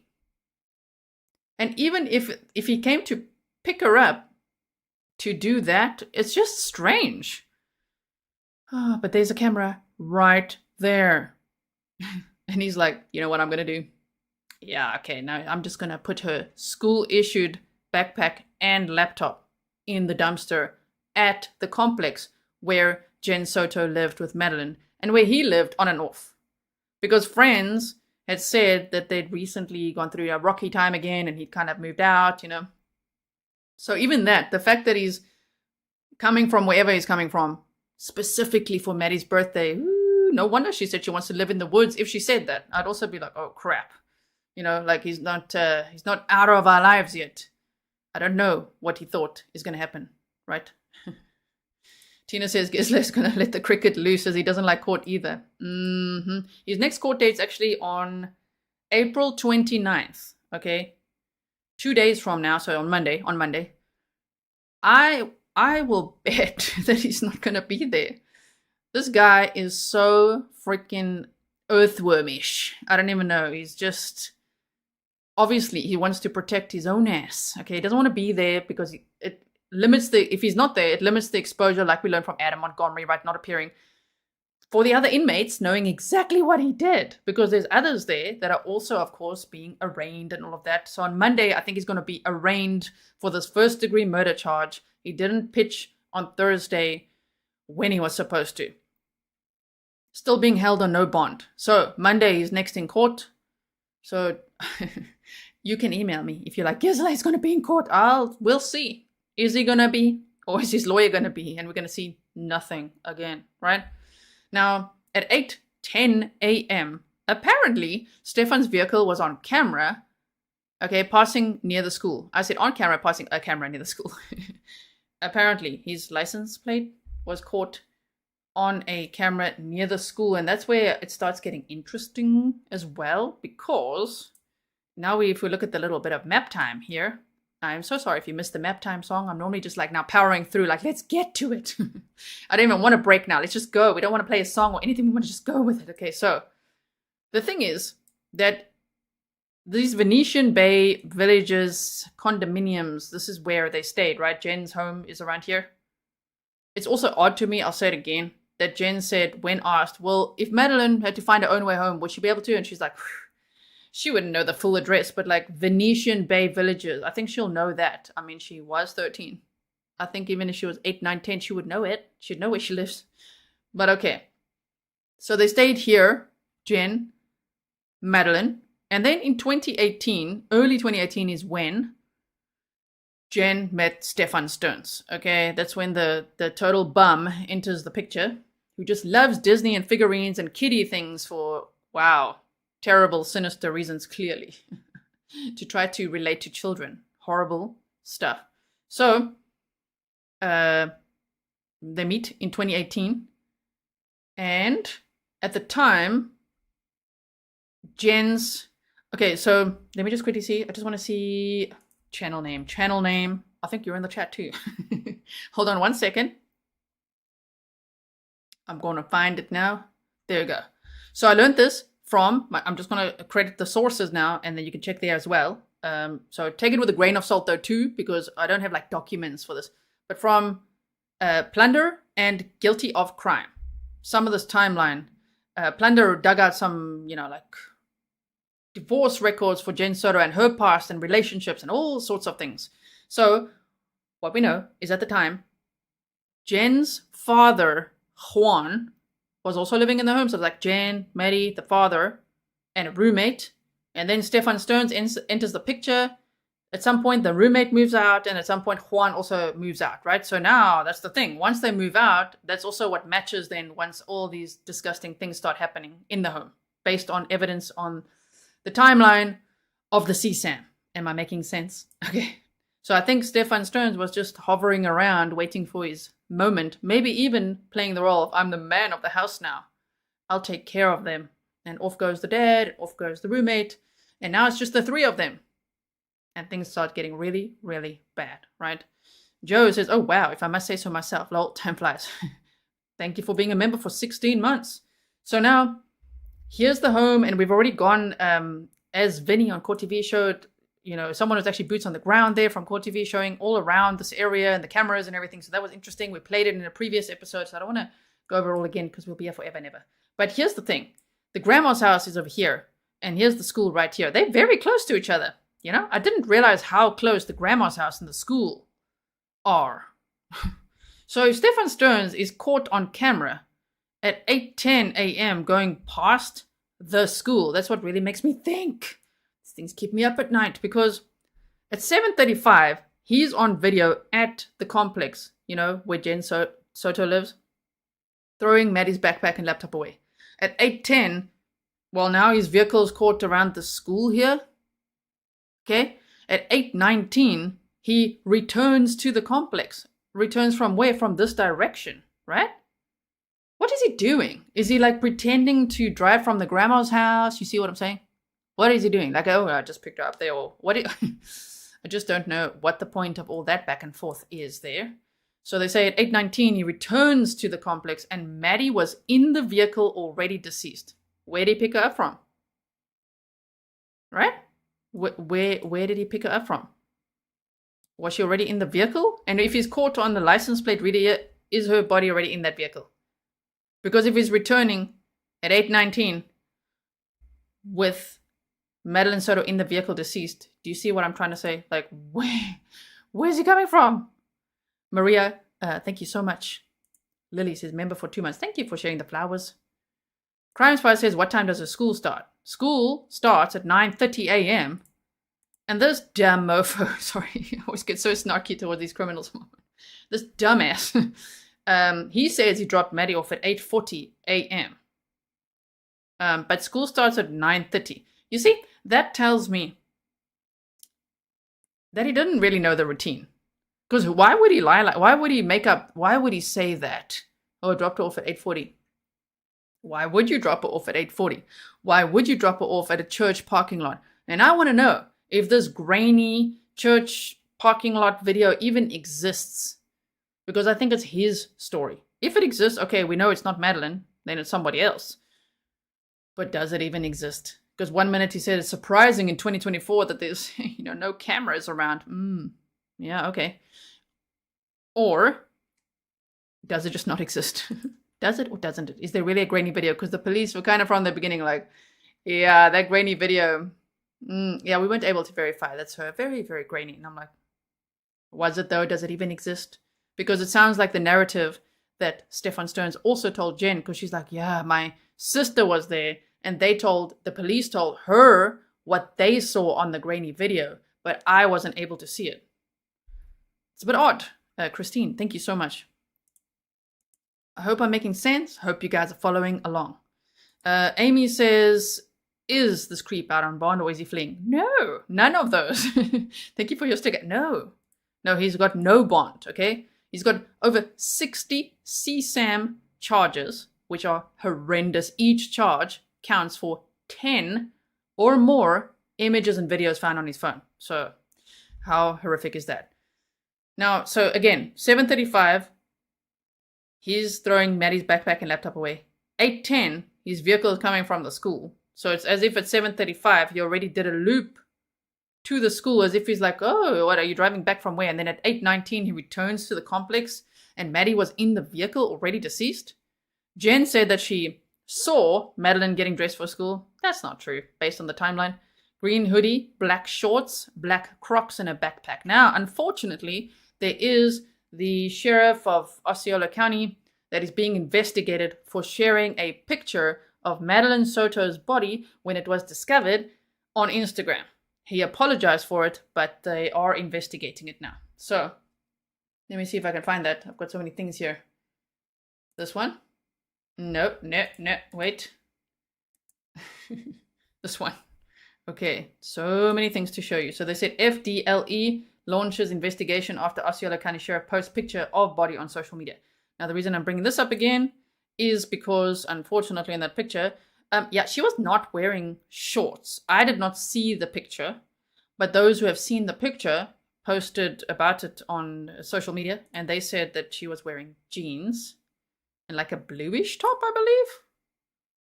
Speaker 1: And even if he came to pick her up to do that, it's just strange. Oh, but there's a camera right there. And he's like, you know what I'm going to do? Yeah, okay, now I'm just going to put her school-issued backpack and laptop in the dumpster at the complex where Jenn Soto lived with Madeline and where he lived on and off. Because friends had said that they'd recently gone through a rocky time again and he'd kind of moved out, you know. So even that, the fact that he's coming from wherever he's coming from, specifically for Maddie's birthday, no wonder she said she wants to live in the woods. If she said that, I'd also be like, oh crap. You know, like he's not out of our lives yet. I don't know what he thought is going to happen, right? Tina says Gisler's going to let the cricket loose as he doesn't like court either. His next court date's actually on April 29th, okay? 2 days from now, so on Monday. I I will bet that he's not going to be there. This guy is so freaking earthwormish. I don't even know. He's just, obviously, he wants to protect his own ass. Okay, he doesn't want to be there because it limits if he's not there, it limits the exposure, like we learned from Adam Montgomery, right, not appearing, for the other inmates knowing exactly what he did, because there's others there that are also, of course, being arraigned and all of that. So on Monday, I think he's going to be arraigned for this first-degree murder charge. He didn't pitch on Thursday when he was supposed to. Still being held on no bond. So Monday is next in court. So you can email me if you're like, Grizzly is going to be in court. We'll see. Is he going to be? Or is his lawyer going to be? And we're going to see nothing again, right? Now, at 8:10 a.m., apparently, Stephan's vehicle was on camera, okay, passing near the school. I said on camera, passing a camera near the school. Apparently, his license plate was caught on a camera near the school, and that's where it starts getting interesting as well, because now if we look at the little bit of Maptime here, I'm so sorry if you missed the Maptime song. I'm normally just like now powering through, like, let's get to it. I don't even want to break now. Let's just go. We don't want to play a song or anything. We want to just go with it. Okay, so the thing is that these Venetian Bay villages, condominiums, this is where they stayed, right? Jenn's home is around here. It's also odd to me, I'll say it again, that Jenn said when asked, well, if Madeline had to find her own way home, would she be able to? And she's like, she wouldn't know the full address, but like Venetian Bay villages, I think she'll know that. I mean, she was 13. I think even if she was 8, 9, 10, she would know it. She'd know where she lives. But okay. So they stayed here, Jenn, Madeline. And then in 2018, early 2018 is when Jenn met Stephan Sterns. Okay, that's when the total bum enters the picture, who just loves Disney and figurines and kiddie things for, wow, terrible, sinister reasons, clearly, to try to relate to children. Horrible stuff. So, they meet in 2018, and at the time, Jenn's, okay, so let me just quickly see. I just want to see channel name. I think you're in the chat too. Hold on one second. I'm going to find it now. There you go. So I learned this from, I'm just going to credit the sources now, and then you can check there as well. So take it with a grain of salt though too, because I don't have like documents for this. But from Plunder and Guilty of Crime. Some of this timeline. Plunder dug out some, like divorce records for Jenn Soto and her past and relationships and all sorts of things. So what we know is at the time, Jenn's father, Juan, was also living in the home. So like Jenn, Maddie, the father, and a roommate. And then Stephan Sterns enters the picture. At some point, the roommate moves out, and at some point, Juan also moves out, right? So now, that's the thing. Once they move out, that's also what matches then once all these disgusting things start happening in the home, based on evidence on the timeline of the CSAM. Am I making sense? Okay. So I think Stephan Sterns was just hovering around, waiting for his moment, maybe even playing the role of, I'm the man of the house now. I'll take care of them. And off goes the dad, off goes the roommate, and now it's just the three of them. And things start getting really, really bad, right? Joe says, oh, wow, if I must say so myself, lol, time flies. Thank you for being a member for 16 months. So now, here's the home, and we've already gone, as Vinny on Court TV showed, someone was actually boots on the ground there from Court TV showing all around this area and the cameras and everything. So that was interesting. We played it in a previous episode, so I don't want to go over it all again because we'll be here forever and ever. But here's the thing. The grandma's house is over here, and here's the school right here. They're very close to each other. I didn't realize how close the grandma's house and the school are. So Stephan Sterns is caught on camera at 8:10 a.m. going past the school. That's what really makes me think. These things keep me up at night, because at 7:35, he's on video at the complex, where Jenn Soto lives, throwing Maddie's backpack and laptop away. At 8:10, well, now his vehicle's caught around the school here. Okay, at 8:19, he returns to the complex. Returns from where? From this direction, right? What is he doing? Is he like pretending to drive from the grandma's house? You see what I'm saying? What is he doing? Like, oh, I just picked her up there, or what? I just don't know what the point of all that back and forth is there. So they say at 8:19 he returns to the complex and Maddie was in the vehicle already deceased. Where did he pick her up from? Right? Where did he pick her up from? Was she already in the vehicle? And if he's caught on the license plate reader, is her body already in that vehicle? Because if he's returning at 8:19 with Madeline Soto in the vehicle deceased, do you see what I'm trying to say? Like, where's he coming from? Maria, thank you so much. Lily says, member for 2 months. Thank you for sharing the flowers. Crime Spy says, what time does the school start? School starts at 9:30 a.m. And this dumb mofo, sorry, I always get so snarky towards these criminals. This dumbass, he says he dropped Maddie off at 8:40 a.m. But school starts at 9:30. You see, that tells me that he didn't really know the routine. Because why would he lie? Why would he make up? Why would he say that? Oh, I dropped her off at 8:40. Why would you drop her off at 8:40? Why would you drop her off at a church parking lot? And I want to know if this grainy church parking lot video even exists. Because I think it's his story. If it exists, okay, we know it's not Madeline, then it's somebody else. But does it even exist? Because 1 minute he said it's surprising in 2024 that there's no cameras around. Yeah, okay. Or does it just not exist? Does it or doesn't it? Is there really a grainy video? Because the police were kind of from the beginning like, yeah, that grainy video. Yeah, we weren't able to verify. That's her. Very, very grainy. And I'm like, was it though? Does it even exist? Because it sounds like the narrative that Stephan Sterns also told Jenn, because she's like, yeah, my sister was there and the police told her what they saw on the grainy video, but I wasn't able to see it. It's a bit odd. Christine, thank you so much. I hope I'm making sense. Hope you guys are following along. Amy says, is this creep out on bond or is he fleeing? No, none of those. Thank you for your sticker. No, he's got no bond, okay? He's got over 60 CSAM charges, which are horrendous. Each charge counts for 10 or more images and videos found on his phone. So how horrific is that? Now, so again, 7:35, he's throwing Maddie's backpack and laptop away. 8:10, his vehicle is coming from the school. So it's as if at 7:35, he already did a loop to the school, as if he's like, oh, what, are you driving back from where? And then at 8:19, he returns to the complex, and Maddie was in the vehicle already deceased. Jenn said that she saw Madeline getting dressed for school. That's not true, based on the timeline. Green hoodie, black shorts, black Crocs, and a backpack. Now, unfortunately, there is the sheriff of Osceola County that is being investigated for sharing a picture of Madeline Soto's body when it was discovered on Instagram. He apologized for it, but they are investigating it now. So, let me see if I can find that. I've got so many things here. This one? No, wait. This one. Okay, so many things to show you. So they said FDLE launches investigation after Osceola County Sheriff posts picture of body on social media. Now, the reason I'm bringing this up again is because, unfortunately, in that picture, she was not wearing shorts. I did not see the picture, but those who have seen the picture posted about it on social media, and they said that she was wearing jeans and like a bluish top, I believe.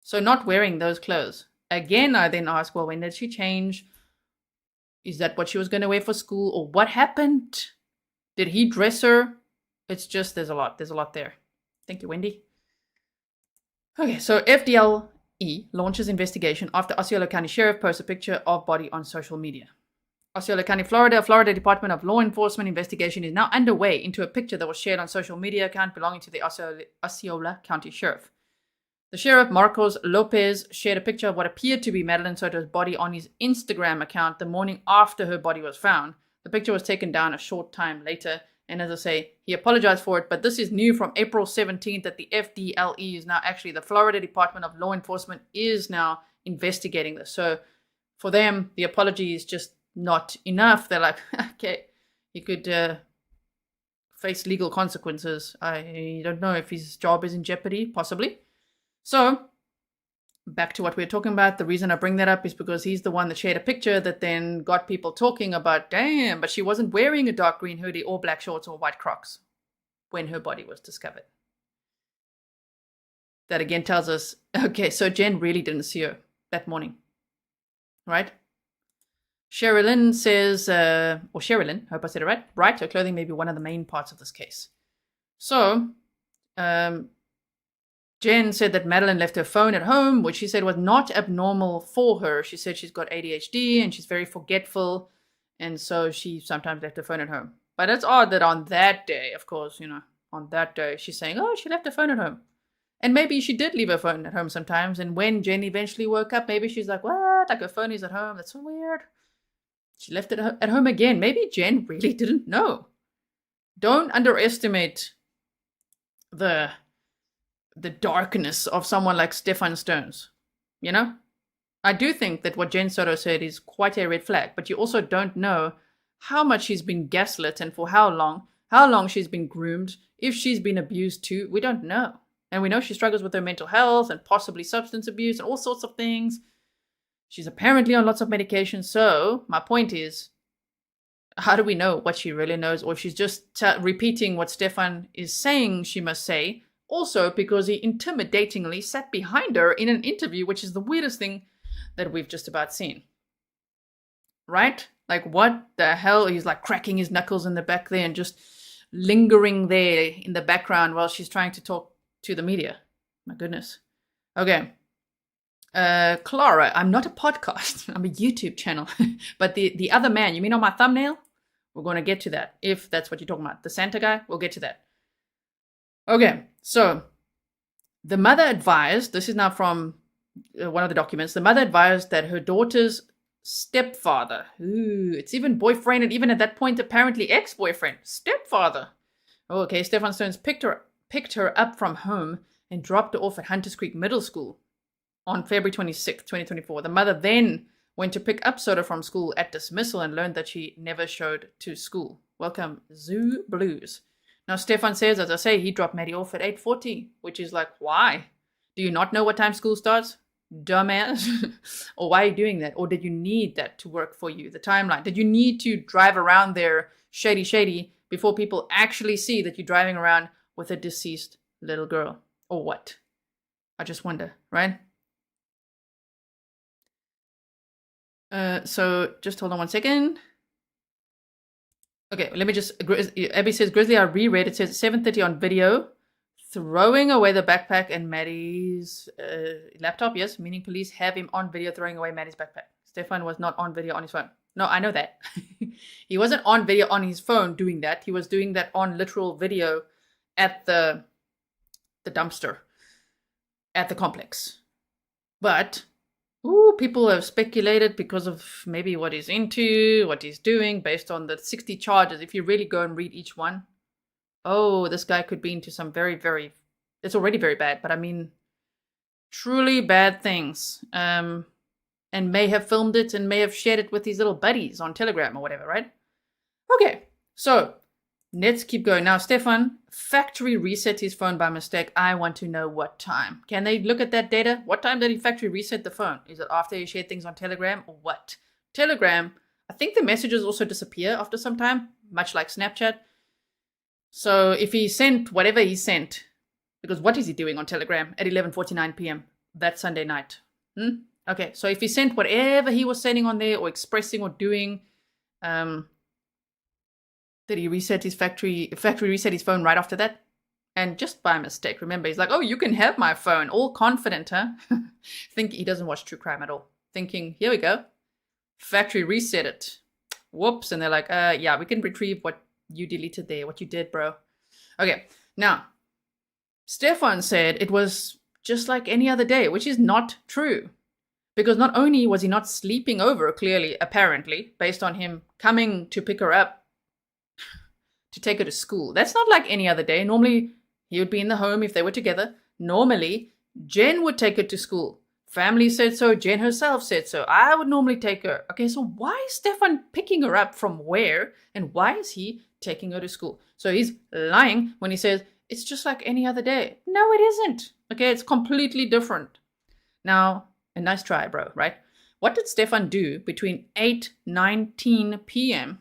Speaker 1: So not wearing those clothes. Again, I then ask, well, when did she change? Is that what she was going to wear for school? Or what happened? Did he dress her? It's just, there's a lot there. Thank you, Wendy. Okay, so FDLE launches investigation after Osceola County Sheriff posts a picture of body on social media. Osceola County, Florida Department of Law Enforcement investigation is now underway into a picture that was shared on social media account belonging to the Osceola County Sheriff. The sheriff, Marcos Lopez, shared a picture of what appeared to be Madeline Soto's body on his Instagram account the morning after her body was found. The picture was taken down a short time later, and as I say, he apologized for it, but this is new from April 17th that the FDLE is now actually, the Florida Department of Law Enforcement is now investigating this. So for them, the apology is just not enough. They're like, okay, he could face legal consequences. I don't know if his job is in jeopardy, possibly. So, back to what we were talking about. The reason I bring that up is because he's the one that shared a picture that then got people talking about, damn, but she wasn't wearing a dark green hoodie or black shorts or white Crocs. when her body was discovered. That again tells us, okay, so Jenn really didn't see her that morning, right? Sherilyn says, or Sherilyn, hope I said it right. Right, her clothing may be one of the main parts of this case. So, Jenn said that Madeline left her phone at home, which she said was not abnormal for her. She said she's got ADHD and she's very forgetful, and so she sometimes left her phone at home. But it's odd that on that day, of course, on that day, she's saying, oh, she left her phone at home. And maybe she did leave her phone at home sometimes, and when Jenn eventually woke up, maybe she's like, what? Like her phone is at home? That's so weird. She left it at home again. Maybe Jenn really didn't know. Don't underestimate the darkness of someone like Stephan Sterns. I do think that what Jen Soto said is quite a red flag, but you also don't know how much she's been gaslit and for how long she's been groomed, if she's been abused too. We don't know. And we know she struggles with her mental health and possibly substance abuse and all sorts of things. She's apparently on lots of medication. So my point is, how do we know what she really knows? Or if she's just repeating what Stephan is saying she must say. Also because he intimidatingly sat behind her in an interview, which is the weirdest thing that we've just about seen. Right? Like, what the hell? He's like cracking his knuckles in the back there and just lingering there in the background while she's trying to talk to the media. My goodness. Okay. Clara, I'm not a podcast. I'm a YouTube channel. But the other man, you mean on my thumbnail? We're going to get to that. If that's what you're talking about. The Santa guy, we'll get to that. Okay. So the mother advised, this is now from one of the documents, the mother advised that her daughter's stepfather, it's even boyfriend, and even at that point, apparently ex-boyfriend, stepfather. Okay, Stephan Sterns picked her up from home and dropped her off at Hunters Creek Middle School on February 26, 2024. The mother then went to pick up Soto from school at dismissal and learned that she never showed to school. Welcome, Zoo Blues. Now, Stephan says, as I say, he dropped Maddie off at 8:40, which is like, why? Do you not know what time school starts? Dumbass. Or why are you doing that? Or did you need that to work for you? The timeline. Did you need to drive around there shady before people actually see that you're driving around with a deceased little girl? Or what? I just wonder, right? So just hold on one second. Okay, let me just, Abby says, Grizzly, I reread, it says 7:30 on video, throwing away the backpack and Maddie's laptop, yes, meaning police have him on video throwing away Maddie's backpack. Stephan was not on video on his phone. No, I know that. He wasn't on video on his phone doing that. He was doing that on literal video at the dumpster at the complex. But people have speculated because of maybe what he's into, what he's doing, based on the 60 charges. If you really go and read each one, this guy could be into some very, very, it's already very bad, but I mean, truly bad things. And may have filmed it and may have shared it with his little buddies on Telegram or whatever, right? Okay, so let's keep going. Now, Stephan factory reset his phone by mistake. I want to know what time. Can they look at that data? What time did he factory reset the phone? Is it after he shared things on Telegram or what? Telegram, I think the messages also disappear after some time, much like Snapchat. So if he sent whatever he sent, because what is he doing on Telegram at 11:49 p.m. that Sunday night? Okay, so if he sent whatever he was sending on there or expressing or doing, did he reset his factory reset his phone right after that? And just by mistake, remember, he's like, oh, you can have my phone. All confident, huh? Think he doesn't watch true crime at all. Thinking, here we go. Factory reset it. Whoops. And they're like, yeah, we can retrieve what you deleted there, what you did, bro. Okay, now, Stephan said it was just like any other day, which is not true. Because not only was he not sleeping over, clearly, apparently, based on him coming to pick her up, to take her to school. That's not like any other day. Normally, he would be in the home if they were together. Normally, Jenn would take her to school. Family said so. Jenn herself said so. I would normally take her. Okay, so why is Stephan picking her up from where? And why is he taking her to school? So he's lying when he says, it's just like any other day. No, it isn't. Okay, it's completely different. Now, a nice try, bro, right? What did Stephan do between 8:19 p.m.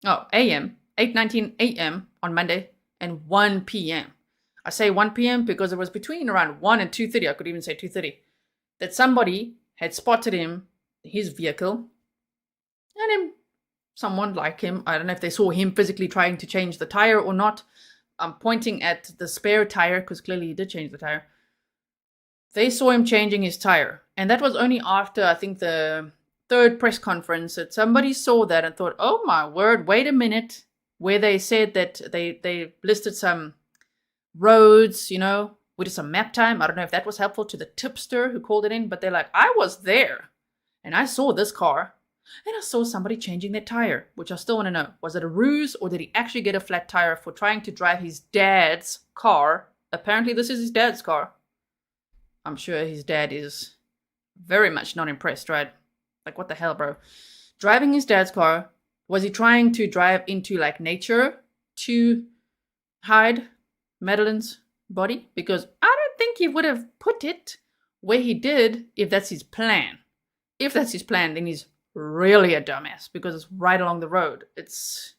Speaker 1: Oh, a.m., 8:19 a.m. on Monday and 1 p.m. I say 1 p.m. because it was between around 1 and 2:30, I could even say 2:30, that somebody had spotted him, his vehicle, and then someone like him, I don't know if they saw him physically trying to change the tire or not. I'm pointing at the spare tire because clearly he did change the tire. They saw him changing his tire. And that was only after, I think, the third press conference that somebody saw that and thought, oh my word, wait a minute. Where they said that they listed some roads, you know, we did some Maptime. I don't know if that was helpful to the tipster who called it in, but they're like, I was there and I saw this car and I saw somebody changing their tire, which I still want to know. Was it a ruse or did he actually get a flat tire for trying to drive his dad's car? Apparently this is his dad's car. I'm sure his dad is very much not impressed, right? Like, what the hell, bro? Driving his dad's car. Was he trying to drive into, like, nature to hide Madeline's body? Because I don't think he would have put it where he did if that's his plan. If that's his plan, then he's really a dumbass because it's right along the road. It's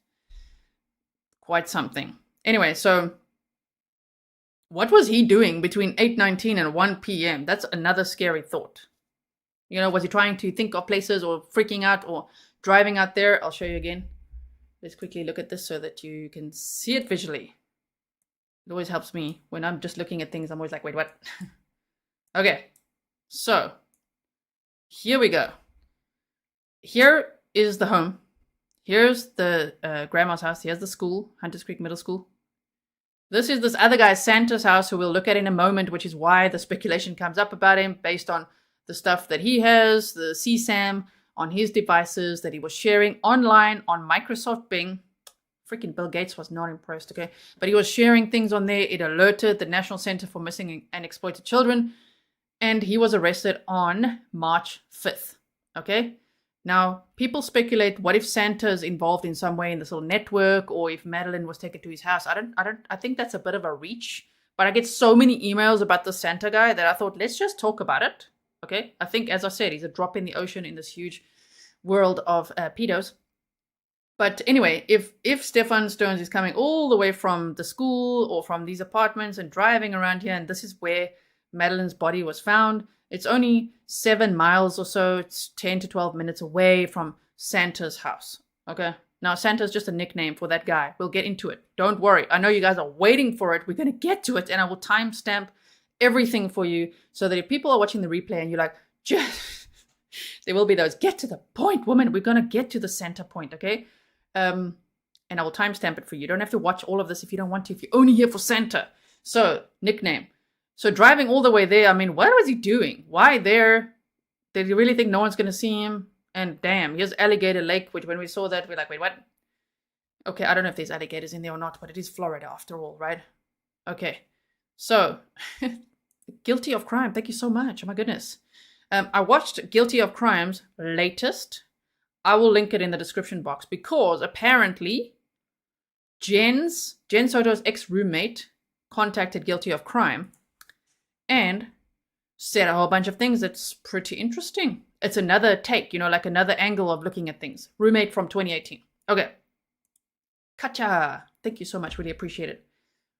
Speaker 1: quite something. Anyway, so what was he doing between 8:19 and 1 p.m.? That's another scary thought. You know, was he trying to think of places or freaking out or driving out there? I'll show you again. Let's quickly look at this so that you can see it visually. It always helps me when I'm just looking at things. I'm always like, wait, what? Okay, so here we go. Here is the home. Here's the grandma's house. Here's the school, Hunters Creek Middle School. This is this other guy, Santa's house, who we'll look at in a moment, which is why the speculation comes up about him based on the stuff that he has, the CSAM on his devices that he was sharing online on Microsoft Bing. Freaking Bill Gates was not impressed, okay? But he was sharing things on there. It alerted the National Center for Missing and Exploited Children. And he was arrested on March 5th, okay? Now, people speculate, what if Santa's involved in some way in this little network, or if Madeline was taken to his house? I think that's a bit of a reach, but I get so many emails about the Santa guy that I thought, let's just talk about it, okay? I think, as I said, he's a drop in the ocean in this huge world of pedos. But anyway, if Stephan Sterns is coming all the way from the school or from these apartments and driving around here, and this is where Madeline's body was found, it's only 7 miles or so. It's 10 to 12 minutes away from Santa's house. Okay. Now, Santa's just a nickname for that guy. We'll get into it. Don't worry. I know you guys are waiting for it. We're going to get to it, and I will timestamp everything for you so that if people are watching the replay and you're like, just, there will be those, get to the point, woman. We're going to get to the Santa point, okay? And I will timestamp it for you. You don't have to watch all of this if you don't want to, if you're only here for Santa. So, nickname. So driving all the way there, I mean, what was he doing? Why there? Did he really think no one's going to see him? And damn, here's Alligator Lake, which when we saw that, we're like, wait, what? Okay, I don't know if there's alligators in there or not, but it is Florida after all, right? Okay, so Guilty of Crime. Thank you so much. Oh my goodness. I watched Guilty of Crime's latest. I will link it in the description box because apparently Jenn Soto's ex-roommate contacted Guilty of Crime and said a whole bunch of things that's pretty interesting. It's another take, you know, like another angle of looking at things. Roommate from 2018. Okay. Kacha. Thank you so much. Really appreciate it.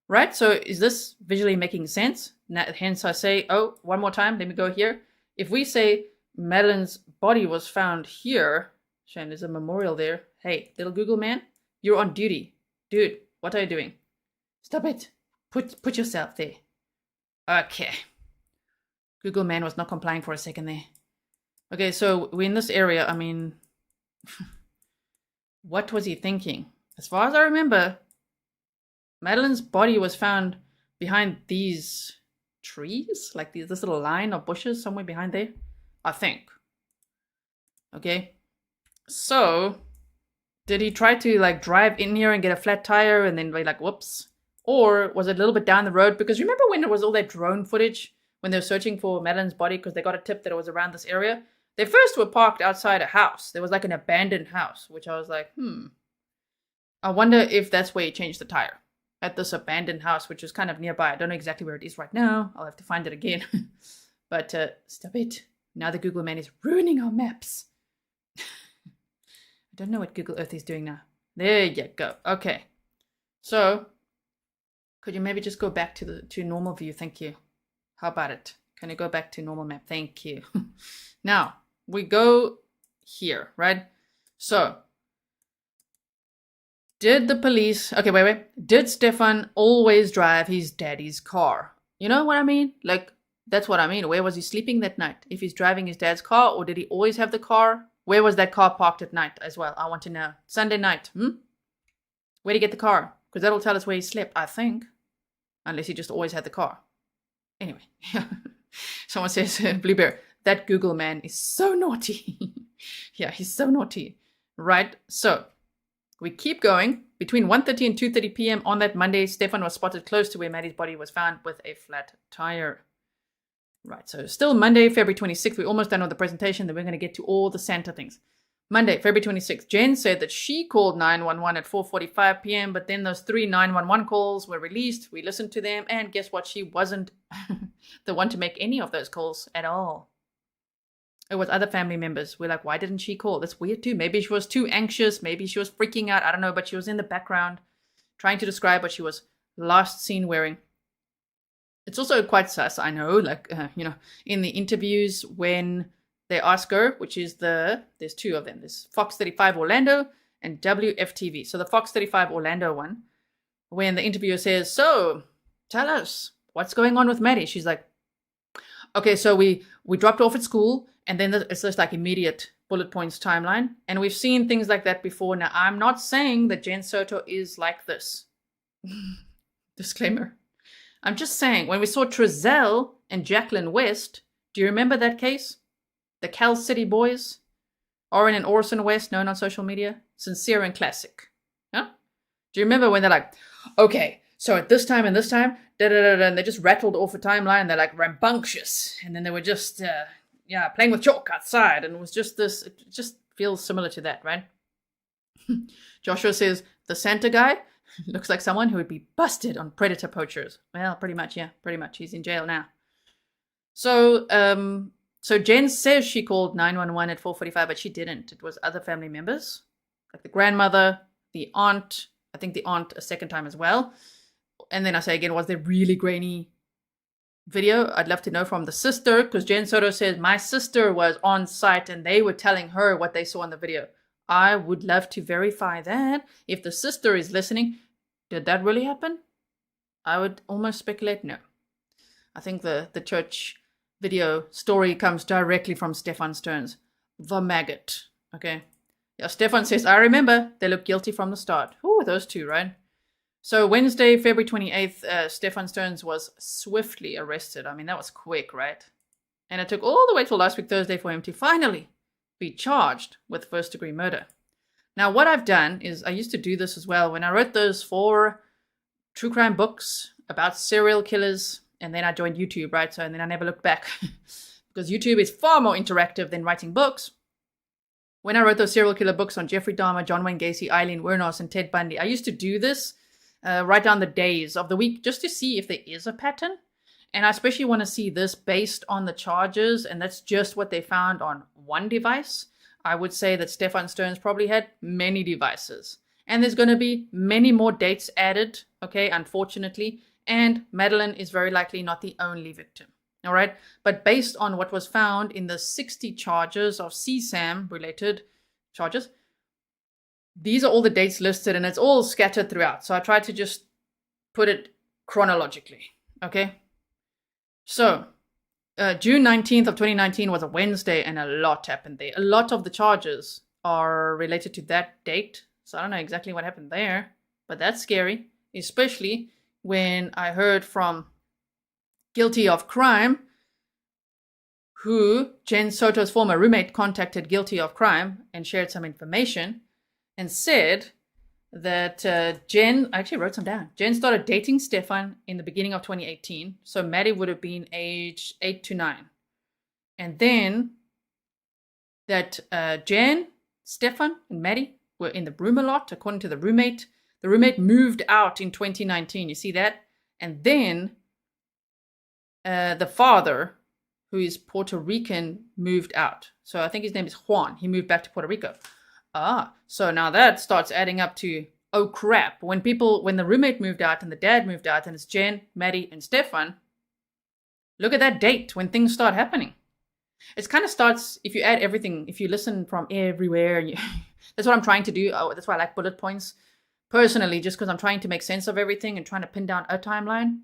Speaker 1: Right? So is this visually making sense? Hence I say, oh, one more time. Let me go here. If we say Madeline's body was found here. Shame, there's a memorial there. Hey, little Google man, you're on duty. Dude, what are you doing? Stop it. Put yourself there. Okay. Google man was not complying for a second there. Okay, so we're in this area. I mean, what was he thinking? As far as I remember, Madeline's body was found behind these trees, like this little line of bushes somewhere behind there, I think. Okay, so did he try to like drive in here and get a flat tire and then be like, whoops? Or was it a little bit down the road? Because remember when there was all that drone footage when they were searching for Madeline's body because they got a tip that it was around this area? They first were parked outside a house. There was like an abandoned house, which I was like, I wonder if that's where he changed the tire. At this abandoned house, which is kind of nearby. I don't know exactly where it is right now. I'll have to find it again. But stop it. Now the Google man is ruining our maps. I don't know what Google Earth is doing now. There you go. Okay. So Could you maybe just go back to normal view? Thank you. How about it? Can you go back to normal map? Thank you. Now, we go here, right? So, did the police... Okay, wait. Did Stephan always drive his daddy's car? You know what I mean? Like, that's what I mean. Where was he sleeping that night? If he's driving his dad's car, or did he always have the car? Where was that car parked at night as well? I want to know. Sunday night, Where did he get the car? Because that'll tell us where he slept, I think. Unless he just always had the car. Anyway, someone says, Bluebear, that Google man is so naughty. Yeah, he's so naughty. Right, so we keep going. Between 1:30 and 2:30 p.m. on that Monday, Stephan was spotted close to where Maddie's body was found with a flat tire. Right, so still Monday, February 26th. We're almost done with the presentation. Then we're going to get to all the Santa things. Monday, February 26th, Jenn said that she called 911 at 4:45 p.m., but then those 3 911 calls were released. We listened to them, and guess what? She wasn't the one to make any of those calls at all. It was other family members. We're like, why didn't she call? That's weird too. Maybe she was too anxious. Maybe she was freaking out. I don't know, but she was in the background trying to describe what she was last seen wearing. It's also quite sus, I know, like, in the interviews when they ask her, which is there's 2 of them. There's Fox 35 Orlando and WFTV. So the Fox 35 Orlando one, when the interviewer says, so tell us what's going on with Maddie. She's like, okay, so we dropped off at school, and then it's just like immediate bullet points timeline. And we've seen things like that before. Now, I'm not saying that Jenn Soto is like this. Disclaimer. I'm just saying, when we saw Trezell and Jacqueline West, do you remember that case? The Cal City boys, Oren and Orson West, known on social media, sincere and classic. Huh? Do you remember when they're like, okay, so at this time and this time, and they just rattled off a timeline, and they're like rambunctious, and then they were just, playing with chalk outside, and it was just this, it just feels similar to that, right? Joshua says, the Santa guy looks like someone who would be busted on predator poachers. Well, pretty much, yeah, pretty much. He's in jail now. So Jenn says she called 911 at 4:45, but she didn't. It was other family members, like the grandmother, the aunt, I think the aunt a second time as well. And then I say again, was there really grainy video? I'd love to know from the sister, because Jenn Soto says, my sister was on site and they were telling her what they saw in the video. I would love to verify that. If the sister is listening, did that really happen? I would almost speculate no. I think the church video story comes directly from Stephan Sterns, the maggot. Okay. Yeah, Stephan says, I remember. They look guilty from the start. Ooh, those 2, right? So Wednesday, February 28th, Stephan Sterns was swiftly arrested. I mean, that was quick, right? And it took all the way till last week, Thursday, for him to finally be charged with first-degree murder. Now, what I've done is, I used to do this as well. When I wrote those 4 true crime books about serial killers, and then I joined YouTube, right? So, and then I never looked back because YouTube is far more interactive than writing books. When I wrote those serial killer books on Jeffrey Dahmer, John Wayne Gacy, Eileen Wuornos, and Ted Bundy, I used to do this, write down the days of the week just to see if there is a pattern. And I especially want to see this based on the charges, and that's just what they found on one device. I would say that Stephan Sterns probably had many devices. And there's going to be many more dates added, okay, unfortunately. And Madeline is very likely not the only victim, all right? But based on what was found in the 60 charges of CSAM related charges, these are all the dates listed, and it's all scattered throughout. So I tried to just put it chronologically, okay? So June 19th of 2019 was a Wednesday, and a lot happened there. A lot of the charges are related to that date. So I don't know exactly what happened there, but that's scary, especially when I heard from Guilty of Crime, who Jenn Soto's former roommate contacted Guilty of Crime and shared some information and said that Jenn, I actually wrote some down. Jenn started dating Stephan in the beginning of 2018. So Maddie would have been age 8 to 9. And then that Jenn, Stephan, and Maddie were in the room a lot, according to the roommate. The roommate moved out in 2019. You see that? And then the father, who is Puerto Rican, moved out. So I think his name is Juan. He moved back to Puerto Rico. So now that starts adding up to oh crap, when the roommate moved out and the dad moved out and it's Jenn, Maddie, and Stephan, look at that date when things start happening. It kind of starts, if you add everything, if you listen from everywhere, and that's what I'm trying to do. That's why I like bullet points personally, just because I'm trying to make sense of everything and trying to pin down a timeline.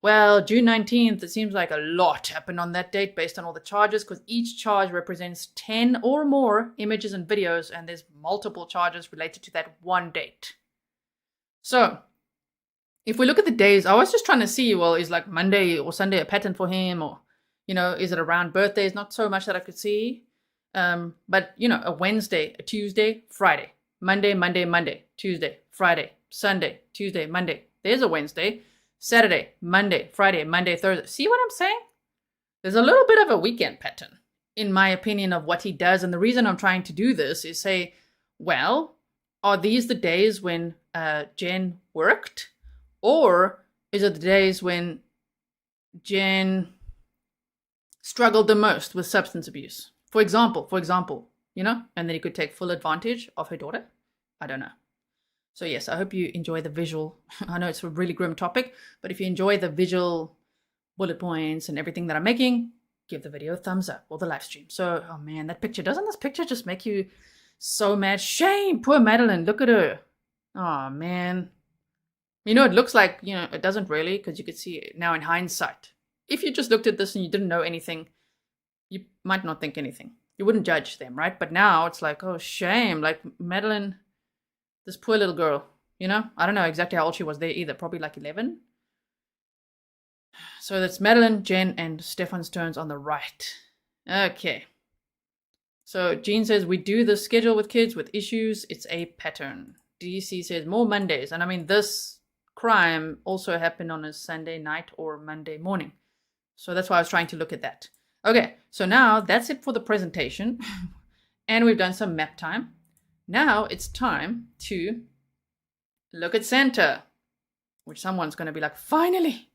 Speaker 1: Well, June 19th, it seems like a lot happened on that date based on all the charges, because each charge represents 10 or more images and videos, and there's multiple charges related to that one date. So, if we look at the days, I was just trying to see, well, is like Monday or Sunday a pattern for him, or, is it around birthdays? Not so much that I could see. But, a Wednesday, a Tuesday, Friday, Monday, Tuesday, Friday, Sunday, Tuesday, Monday. There's a Wednesday, Saturday, Monday, Friday, Monday, Thursday. See what I'm saying? There's a little bit of a weekend pattern, in my opinion, of what he does. And the reason I'm trying to do this is say, well, are these the days when Jenn worked? Or is it the days when Jenn struggled the most with substance abuse? For example, and then he could take full advantage of her daughter? I don't know. So yes, I hope you enjoy the visual. I know it's a really grim topic, but if you enjoy the visual bullet points and everything that I'm making, give the video a thumbs up or the live stream. So, oh man, doesn't this picture just make you so mad? Shame, poor Madeline, look at her. Oh man. It looks like, it doesn't really, because you could see it now in hindsight. If you just looked at this and you didn't know anything, you might not think anything. You wouldn't judge them, right? But now it's like, oh, shame. Like, Madeline, this poor little girl, I don't know exactly how old she was there either. Probably like 11. So that's Madeline, Jenn, and Stephan Sterns on the right. Okay. So Jean says, we do the schedule with kids with issues. It's a pattern. DC says, more Mondays. And I mean, this crime also happened on a Sunday night or Monday morning. So that's why I was trying to look at that. Okay, so now that's it for the presentation. And we've done some map time. Now it's time to look at Santa, which someone's going to be like, finally.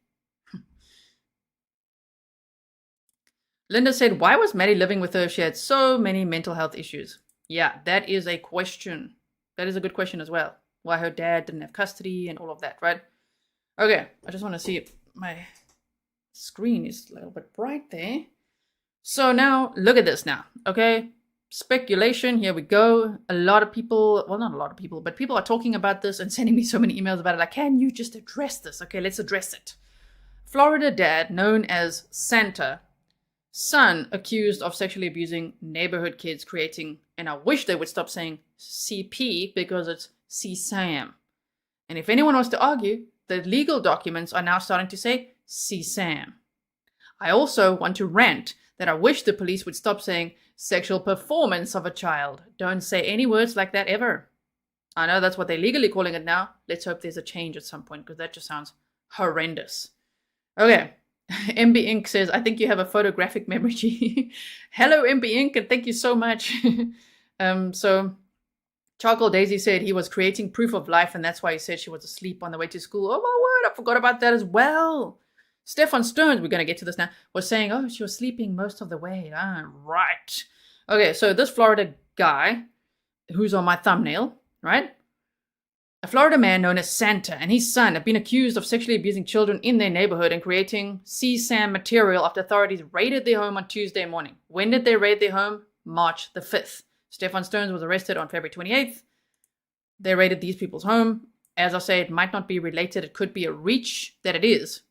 Speaker 1: Linda said, why was Maddie living with her if she had so many mental health issues? Yeah, that is a question. That is a good question as well. Why her dad didn't have custody and all of that, right? Okay, I just want to see if my screen is a little bit bright there. So now, look at this now, okay? Speculation, here we go. A lot of people, well, not a lot of people, but people are talking about this and sending me so many emails about it. Like, can you just address this? Okay, let's address it. Florida dad, known as Santa, son accused of sexually abusing neighborhood kids, creating, and I wish they would stop saying CP because it's CSAM. And if anyone wants to argue, the legal documents are now starting to say CSAM. I also want to rant that I wish the police would stop saying sexual performance of a child. Don't say any words like that ever. I know that's what they're legally calling it now. Let's hope there's a change at some point, because that just sounds horrendous. Okay. MB Inc. says, I think you have a photographic memory. Hello, MB Inc., and thank you so much. So Charcoal Daisy said he was creating proof of life, and that's why he said she was asleep on the way to school. Oh my word, I forgot about that as well. Stephan Sterns, we're going to get to this now, was saying, oh, she was sleeping most of the way. Ah, right. Okay, so this Florida guy, who's on my thumbnail, right? A Florida man known as Santa and his son have been accused of sexually abusing children in their neighborhood and creating CSAM material after authorities raided their home on Tuesday morning. When did they raid their home? March the 5th. Stephan Sterns was arrested on February 28th. They raided these people's home. As I say, it might not be related. It could be a reach that it is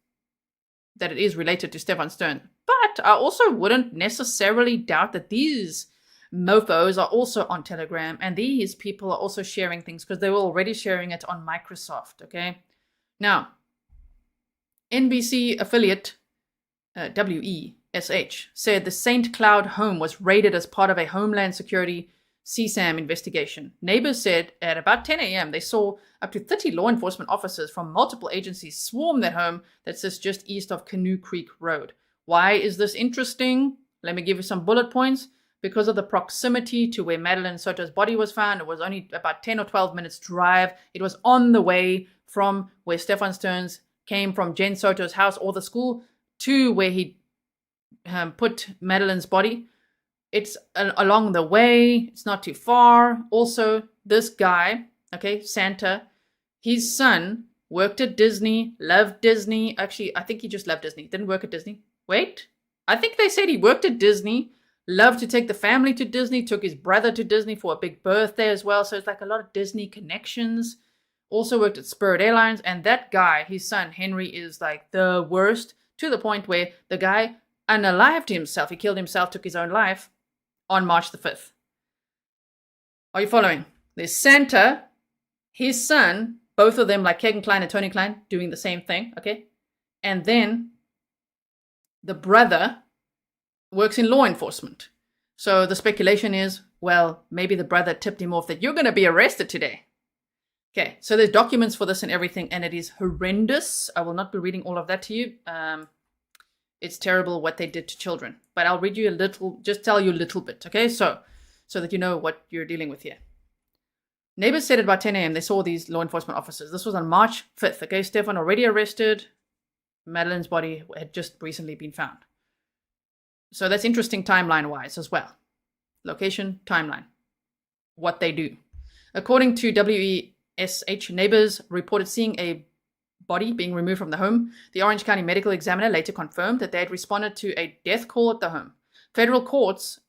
Speaker 1: related to Stephan Sterns. But I also wouldn't necessarily doubt that these mofos are also on Telegram, and these people are also sharing things because they were already sharing it on Microsoft, okay? Now, NBC affiliate WESH said the St. Cloud home was raided as part of a Homeland Security CSAM investigation. Neighbors said at about 10 a.m. they saw up to 30 law enforcement officers from multiple agencies swarm that home that sits just east of Canoe Creek Road. Why is this interesting? Let me give you some bullet points. Because of the proximity to where Madeline Soto's body was found, it was only about 10 or 12 minutes drive. It was on the way from where Stephan Sterns came from Jenn Soto's house or the school to where he put Madeline's body. It's along the way. It's not too far. Also, this guy, okay, Santa, his son worked at Disney, loved Disney. Actually, I think he just loved Disney. Didn't work at Disney. Wait, I think they said he worked at Disney, loved to take the family to Disney, took his brother to Disney for a big birthday as well. So it's like a lot of Disney connections. Also worked at Spirit Airlines. And that guy, his son, Henry, is like the worst, to the point where the guy unalived himself. He killed himself, took his own life on March the 5th. Are you following? There's Santa, his son, both of them like Kegan Kline and Tony Kline doing the same thing, okay? And then the brother works in law enforcement. So the speculation is, well, maybe the brother tipped him off that you're going to be arrested today. Okay, so there's documents for this and everything, and it is horrendous. I will not be reading all of that to you. It's terrible what they did to children. But I'll read you a little, just tell you a little bit, okay? So that you know what you're dealing with here. Neighbors said at about 10 a.m. they saw these law enforcement officers. This was on March 5th, okay? Stephan already arrested. Madeline's body had just recently been found. So that's interesting timeline-wise as well. Location, timeline. What they do. According to WESH, neighbors reported seeing a body being removed from the home. The Orange County medical examiner later confirmed that they had responded to a death call at the home. Federal courts,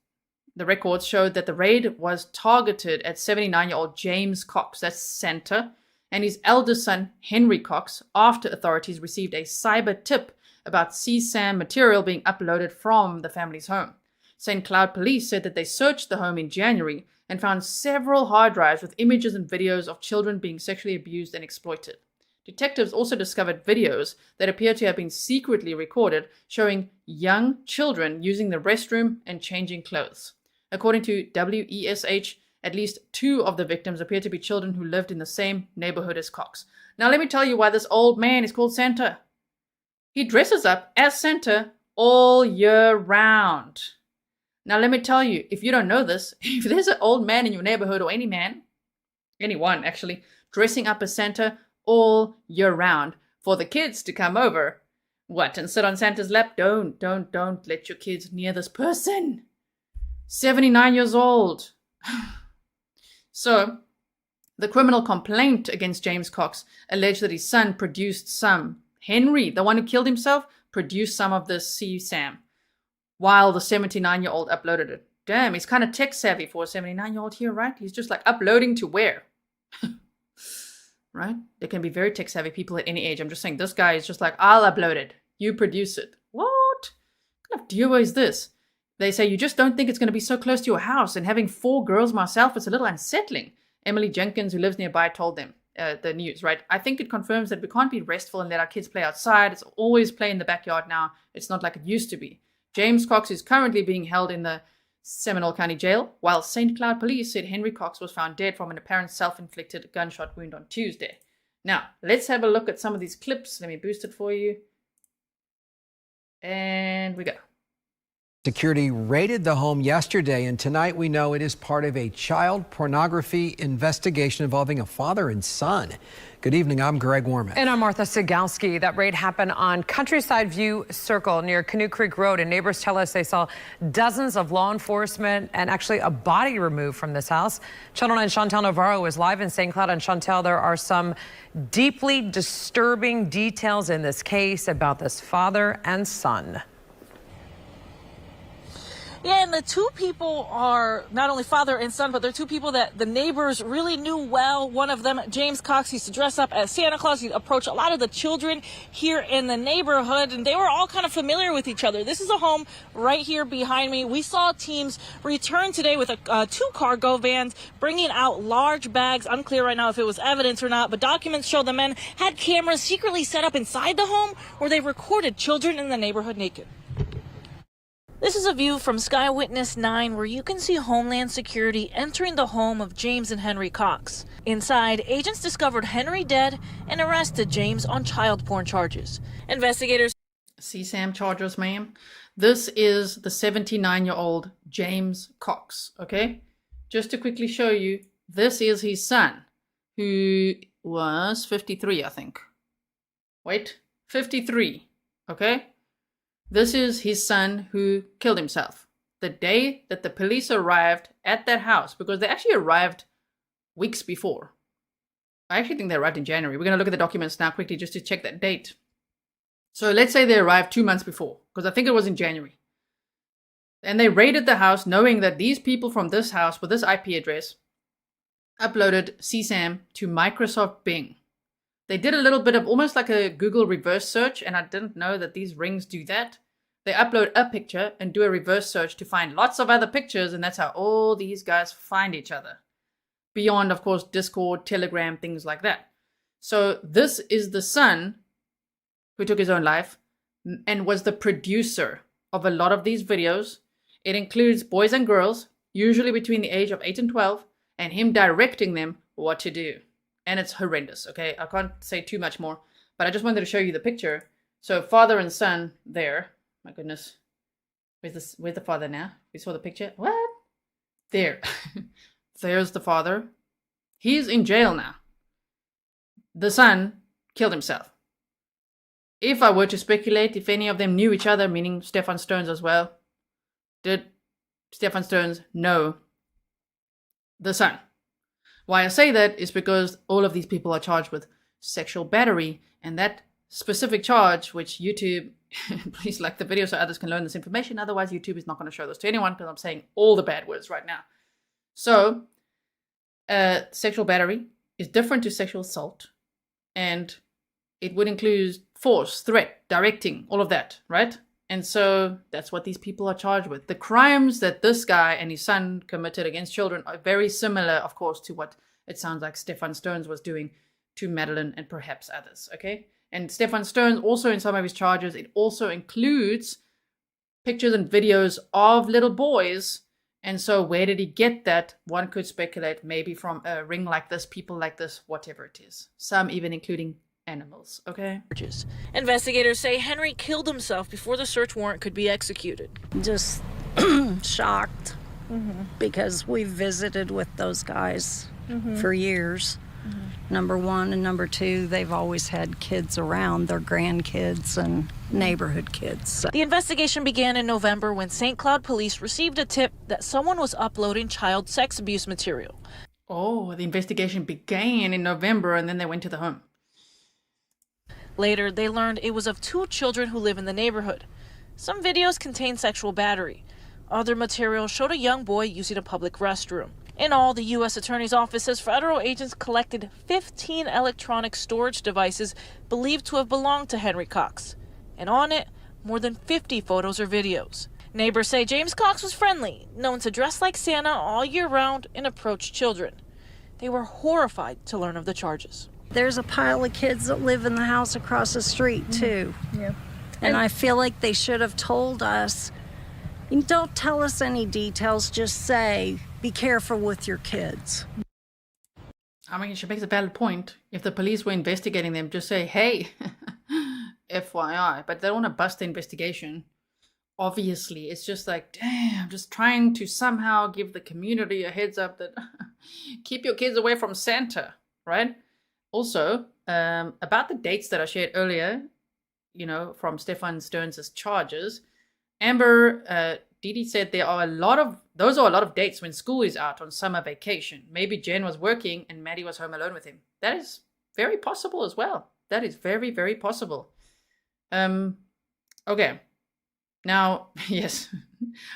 Speaker 1: the records showed that the raid was targeted at 79-year-old James Cox, that's Santa, and his eldest son, Henry Cox, after authorities received a cyber tip about CSAM material being uploaded from the family's home. St. Cloud police said that they searched the home in January and found several hard drives with images and videos of children being sexually abused and exploited. Detectives also discovered videos that appear to have been secretly recorded showing young children using the restroom and changing clothes. According to WESH, at least 2 of the victims appear to be children who lived in the same neighborhood as Cox. Now let me tell you why this old man is called Santa. He dresses up as Santa all year round. Now let me tell you, if you don't know this, if there's an old man in your neighborhood, or anyone actually, dressing up as Santa all year round for the kids to come over, and sit on Santa's lap? Don't let your kids near this person. 79 years old. So, the criminal complaint against James Cox alleged that his son produced some, Henry, the one who killed himself, produced some of this CSAM, while the 79-year-old uploaded it. Damn, he's kind of tech savvy for a 79-year-old here, right? He's just like uploading to where? Right? They can be very tech savvy people at any age. I'm just saying, this guy is just like, I'll upload it. You produce it. What kind of duo is this? They say, you just don't think it's going to be so close to your house, and having 4 girls myself, it's a little unsettling. Emily Jenkins, who lives nearby, told them the news, right? I think it confirms that we can't be restful and let our kids play outside. It's always play in the backyard now. It's not like it used to be. James Cox is currently being held in the Seminole County Jail, while St. Cloud police said Henry Cox was found dead from an apparent self-inflicted gunshot wound on Tuesday. Now, let's have a look at some of these clips. Let me boost it for you. And we go.
Speaker 2: Security raided the home yesterday, and tonight we know it is part of a child pornography investigation involving a father and son. Good evening, I'm Greg Warman.
Speaker 3: And I'm Martha Sigalski. That raid happened on Countryside View Circle near Canoe Creek Road, and neighbors tell us they saw dozens of law enforcement and actually a body removed from this house. Channel 9's Chantel Navarro is live in St. Cloud, and Chantel, there are some deeply disturbing details in this case about this father and son.
Speaker 4: Yeah, and the 2 people are not only father and son, but they're 2 people that the neighbors really knew well. One of them, James Cox, used to dress up as Santa Claus. He'd approach a lot of the children here in the neighborhood, and they were all kind of familiar with each other. This is a home right here behind me. We saw teams return today with 2 cargo vans bringing out large bags. Unclear right now if it was evidence or not, but documents show the men had cameras secretly set up inside the home where they recorded children in the neighborhood naked. This is a view from Sky Witness 9 where you can see Homeland Security entering the home of James and Henry Cox. Inside, agents discovered Henry dead and arrested James on child porn charges. Investigators...
Speaker 1: CSAM charges, ma'am. This is the 79-year-old James Cox, okay? Just to quickly show you, this is his son, who was 53, I think. Wait, 53, okay? This is his son who killed himself. The day that the police arrived at that house, because they actually arrived weeks before. I actually think they arrived in January. We're going to look at the documents now quickly just to check that date. So let's say they arrived 2 months before, because I think it was in January. And they raided the house knowing that these people from this house with this IP address uploaded CSAM to Microsoft Bing. They did a little bit of almost like a Google reverse search, and I didn't know that these rings do that. They upload a picture and do a reverse search to find lots of other pictures, and that's how all these guys find each other. Beyond, of course, Discord, Telegram, things like that. So this is the son who took his own life and was the producer of a lot of these videos. It includes boys and girls, usually between the age of 8 and 12, and him directing them what to do. And it's horrendous, okay? I can't say too much more, but I just wanted to show you the picture. So father and son there. My goodness. Where's the father now? We saw the picture. What? There. There's the father. He's in jail now. The son killed himself. If I were to speculate if any of them knew each other, meaning Stephan Sterns as well, did Stephan Sterns know the son? Why I say that is because all of these people are charged with sexual battery, and that specific charge, which YouTube, please like the video so others can learn this information, otherwise YouTube is not going to show this to anyone because I'm saying all the bad words right now. So, sexual battery is different to sexual assault, and it would include force, threat, directing, all of that, right? And so that's what these people are charged with. The crimes that this guy and his son committed against children are very similar, of course, to what it sounds like Stephan Sterns was doing to Madeline and perhaps others, okay? And Stephan Sterns also, in some of his charges, it also includes pictures and videos of little boys. And so where did he get that? One could speculate maybe from a ring like this, people like this, whatever it is. Some even including animals, okay?
Speaker 4: Investigators say Henry killed himself before the search warrant could be executed.
Speaker 5: Just shocked because we visited with those guys for years. Number one, and number two, they've always had kids around, their grandkids and neighborhood kids.
Speaker 4: The investigation began in November when St. Cloud police received a tip that someone was uploading child sex abuse material.
Speaker 1: Oh, the investigation began in November and then they went to the home.
Speaker 4: Later, they learned it was of 2 children who live in the neighborhood. Some videos contain sexual battery. Other material showed a young boy using a public restroom. In all, the U.S. Attorney's Office says federal agents collected 15 electronic storage devices believed to have belonged to Henry Cox. And on it, more than 50 photos or videos. Neighbors say James Cox was friendly, known to dress like Santa all year round and approach children. They were horrified to learn of the charges.
Speaker 5: There's a pile of kids that live in the house across the street, too.
Speaker 6: Yeah.
Speaker 5: And I feel like they should have told us, don't tell us any details, just say, be careful with your kids.
Speaker 1: I mean, she makes a valid point. If the police were investigating them, just say, hey, FYI. But they don't want to bust the investigation. Obviously, it's just like, damn, just trying to somehow give the community a heads up that keep your kids away from Santa, right? Also, about the dates that I shared earlier, from Stephan Sterns' charges, Amber, Didi said those are a lot of dates when school is out on summer vacation. Maybe Jenn was working and Maddie was home alone with him. That is very possible as well. That is very, very possible. Okay. Now, yes,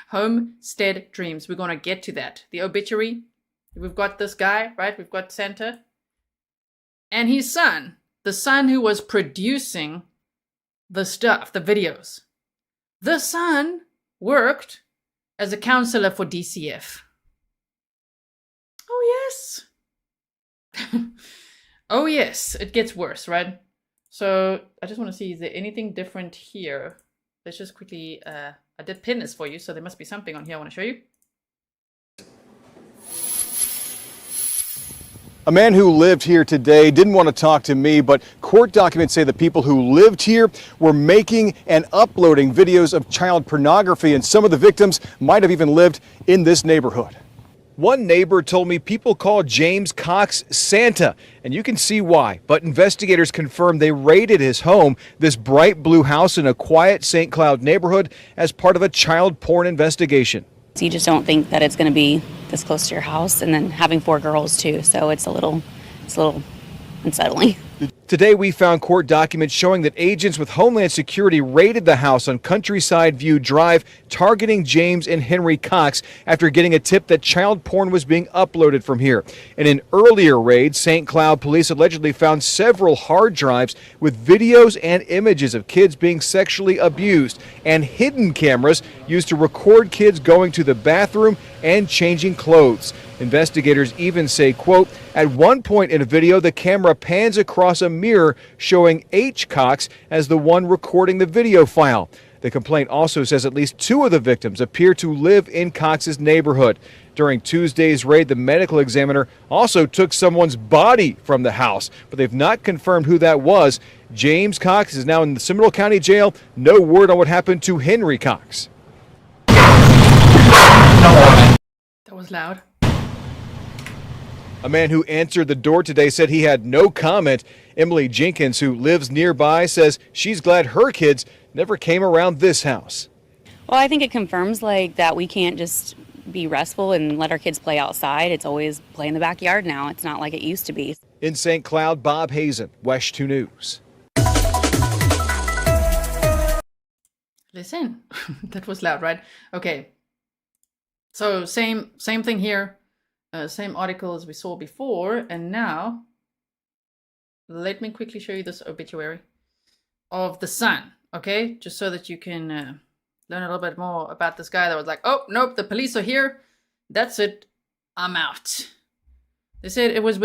Speaker 1: homestead dreams. We're going to get to that. The obituary. We've got this guy, right? We've got Santa. And his son, the son who was producing the stuff, the videos. The son worked as a counselor for DCF. Oh, yes. Oh, yes. It gets worse, right? So I just want to see, is there anything different here? Let's just quickly, I did pin this for you, so there must be something on here I want to show you.
Speaker 7: A man who lived here today didn't want to talk to me, but court documents say the people who lived here were making and uploading videos of child pornography, and some of the victims might have even lived in this neighborhood. One neighbor told me people call James Cox Santa, and you can see why. But investigators confirmed they raided his home, this bright blue house in a quiet St. Cloud neighborhood, as part of a child porn investigation.
Speaker 8: You just don't think that it's going to be this close to your house, and then having 4 girls too, so it's a little
Speaker 6: unsettling.
Speaker 7: Today, we found court documents showing that agents with Homeland Security raided the house on Countryside View Drive, targeting James and Henry Cox after getting a tip that child porn was being uploaded from here. In an earlier raid, St. Cloud police allegedly found several hard drives with videos and images of kids being sexually abused and hidden cameras used to record kids going to the bathroom and changing clothes. Investigators even say, quote, at one point in a video, the camera pans across a mirror showing H. Cox as the one recording the video file. The complaint also says at least 2 of the victims appear to live in Cox's neighborhood. During Tuesday's raid, the medical examiner also took someone's body from the house, but they've not confirmed who that was. James Cox is now in the Seminole County Jail. No word on what happened to Henry Cox.
Speaker 1: That was loud.
Speaker 7: A man who answered the door today said he had no comment. Emily Jenkins, who lives nearby, says she's glad her kids never came around this house.
Speaker 6: Well, I think it confirms that we can't just be restful and let our kids play outside. It's always play in the backyard now. It's not like it used to be.
Speaker 7: In St. Cloud, Bob Hazen, WESH 2 News.
Speaker 1: Listen, that was loud, right? Okay. So same thing here. Same article as we saw before, and now let me quickly show you this obituary of the son, okay? Just so that you can learn a little bit more about this guy that was like, oh, nope, the police are here. That's it. I'm out. They said it was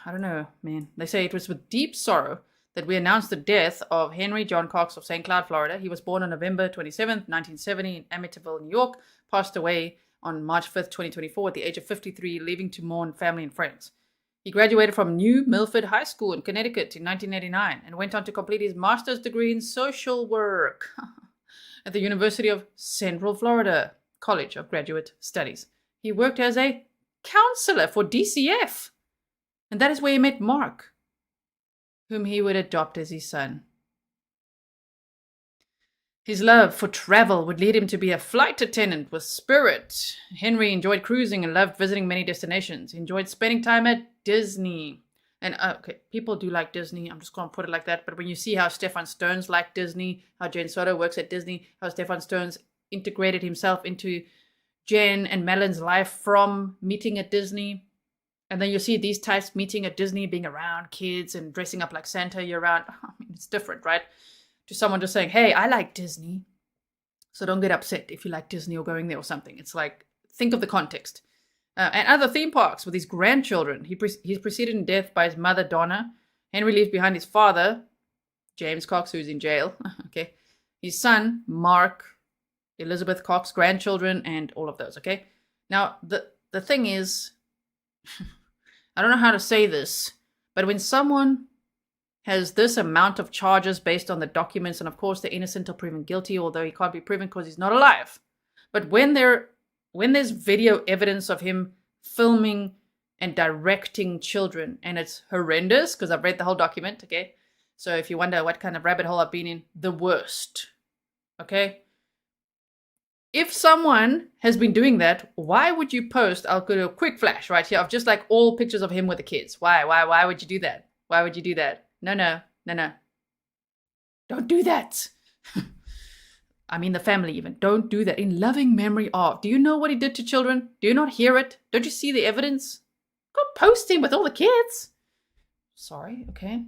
Speaker 1: I don't know, man. They say it was with deep sorrow that we announced the death of Henry John Cox of St. Cloud, Florida. He was born on November 27th, 1970 in Amityville, New York, passed away on March 5th, 2024 at the age of 53, leaving to mourn family and friends. He graduated from New Milford High School in Connecticut in 1989 and went on to complete his master's degree in social work at the University of Central Florida College of Graduate Studies. He worked as a counselor for DCF, and that is where he met Mark, whom he would adopt as his son. His love for travel would lead him to be a flight attendant with Spirit. Henry enjoyed cruising and loved visiting many destinations. He enjoyed spending time at Disney. And okay, people do like Disney. I'm just going to put it like that. But when you see how Stephan Sterns liked Disney, how Madeline Soto works at Disney, how Stephan Sterns integrated himself into Jenn and Madeline's life from meeting at Disney. And then you see these types meeting at Disney, being around kids and dressing up like Santa year-round. I mean, it's different, right? To someone just saying, hey, I like Disney, so don't get upset if you like Disney or going there or something. It's like, think of the context. And other theme parks with his grandchildren. He's preceded in death by his mother, Donna. Henry leaves behind his father, James Cox, who's in jail. Okay, his son, Mark, Elizabeth Cox, grandchildren, and all of those. Okay, now the thing is, I don't know how to say this, but when someone has this amount of charges based on the documents, and of course they're innocent or proven guilty, although he can't be proven because he's not alive. But when there's video evidence of him filming and directing children, and it's horrendous, because I've read the whole document, okay? So if you wonder what kind of rabbit hole I've been in, the worst, okay? If someone has been doing that, why would you post, I'll go to a quick flash right here, of just like all pictures of him with the kids? Why would you do that? Why would you do that? No. Don't do that. I mean, the family even. Don't do that. In loving memory of. Do you know what he did to children? Do you not hear it? Don't you see the evidence? Go post him with all the kids. Sorry, okay.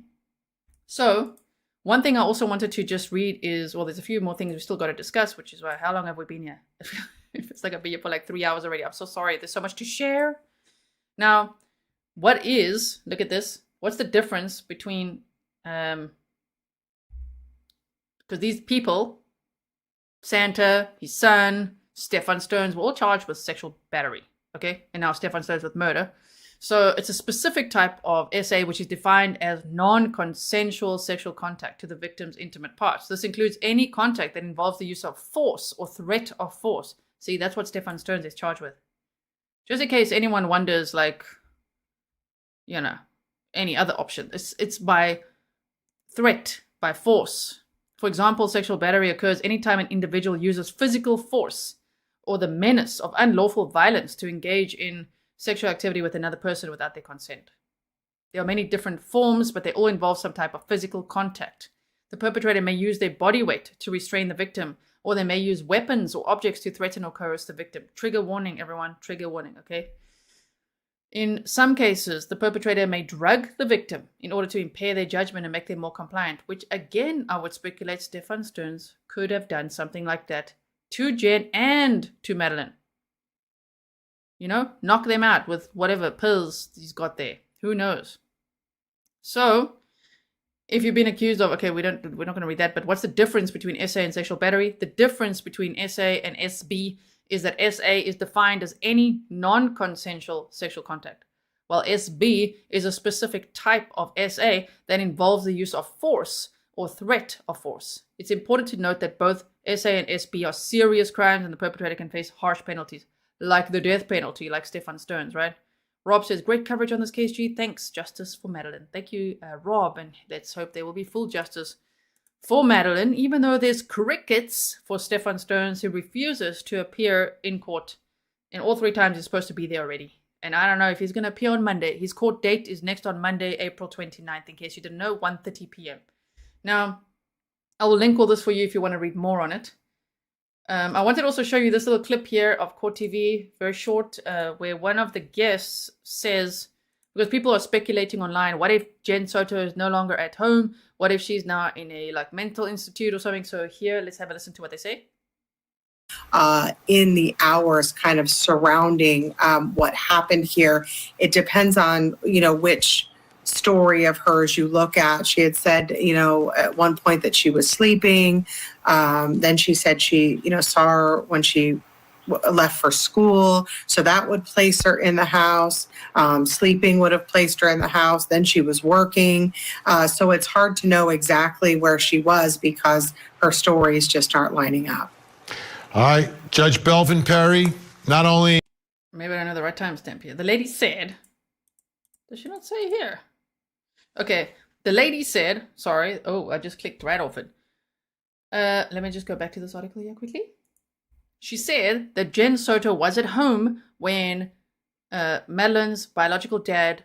Speaker 1: So, one thing I also wanted to just read is, well, there's a few more things we still got to discuss, which is why, how long have we been here? It feels like I've been here for like 3 hours already. I'm so sorry. There's so much to share. Now, look at this. What's the difference between, because these people, Santa, his son, Stephan Sterns, were all charged with sexual battery, okay? And now Stephan Sterns with murder. So it's a specific type of SA which is defined as non-consensual sexual contact to the victim's intimate parts. This includes any contact that involves the use of force or threat of force. See, that's what Stephan Sterns is charged with. Just in case anyone wonders, like, you know, any other option. It's by threat, by force. For example, sexual battery occurs anytime an individual uses physical force or the menace of unlawful violence to engage in sexual activity with another person without their consent. There are many different forms, but they all involve some type of physical contact. The perpetrator may use their body weight to restrain the victim, or they may use weapons or objects to threaten or coerce the victim. Trigger warning, everyone. Trigger warning, okay? In some cases, the perpetrator may drug the victim in order to impair their judgment and make them more compliant, which again, I would speculate Stephan Sterns could have done something like that to Jenn and to Madeline. You know, knock them out with whatever pills he's got there. Who knows? So, if you've been accused of, okay, we're not going to read that, but what's the difference between SA and sexual battery? The difference between SA and SB is that SA is defined as any non-consensual sexual contact, while SB is a specific type of SA that involves the use of force or threat of force. It's important to note that both SA and SB are serious crimes and the perpetrator can face harsh penalties, like the death penalty, like Stephan Sterns, right? Rob says, great coverage on this case, G. Thanks. Justice for Madeline. Thank you, Rob, and let's hope there will be full justice for Madeline, even though there's crickets for Stephan Sterns, who refuses to appear in court. And all 3 times he's supposed to be there already. And I don't know if he's going to appear on Monday. His court date is next on Monday, April 29th, in case you didn't know, 1:30 p.m. Now, I will link all this for you if you want to read more on it. I wanted to also show you this little clip here of Court TV, very short, where one of the guests says, because people are speculating online, what if Jenn Soto is no longer at home? What if she's now in a mental institute or something? So here, let's have a listen to what they say.
Speaker 8: In the hours kind of surrounding what happened here, it depends on, which story of hers you look at. She had said, at one point that she was sleeping. Then she said she, saw her when she left for school. So that would place her in the house. Sleeping would have placed her in the house. Then she was working. So it's hard to know exactly where she was because her stories just aren't lining up.
Speaker 9: All right, Judge Belvin Perry, not only...
Speaker 1: Maybe I don't know the right timestamp here. The lady said... Does she not say here? Okay, the lady said... Sorry. Oh, I just clicked right off it. Let me just go back to this article here quickly. She said that Jenn Soto was at home when Madeline's biological dad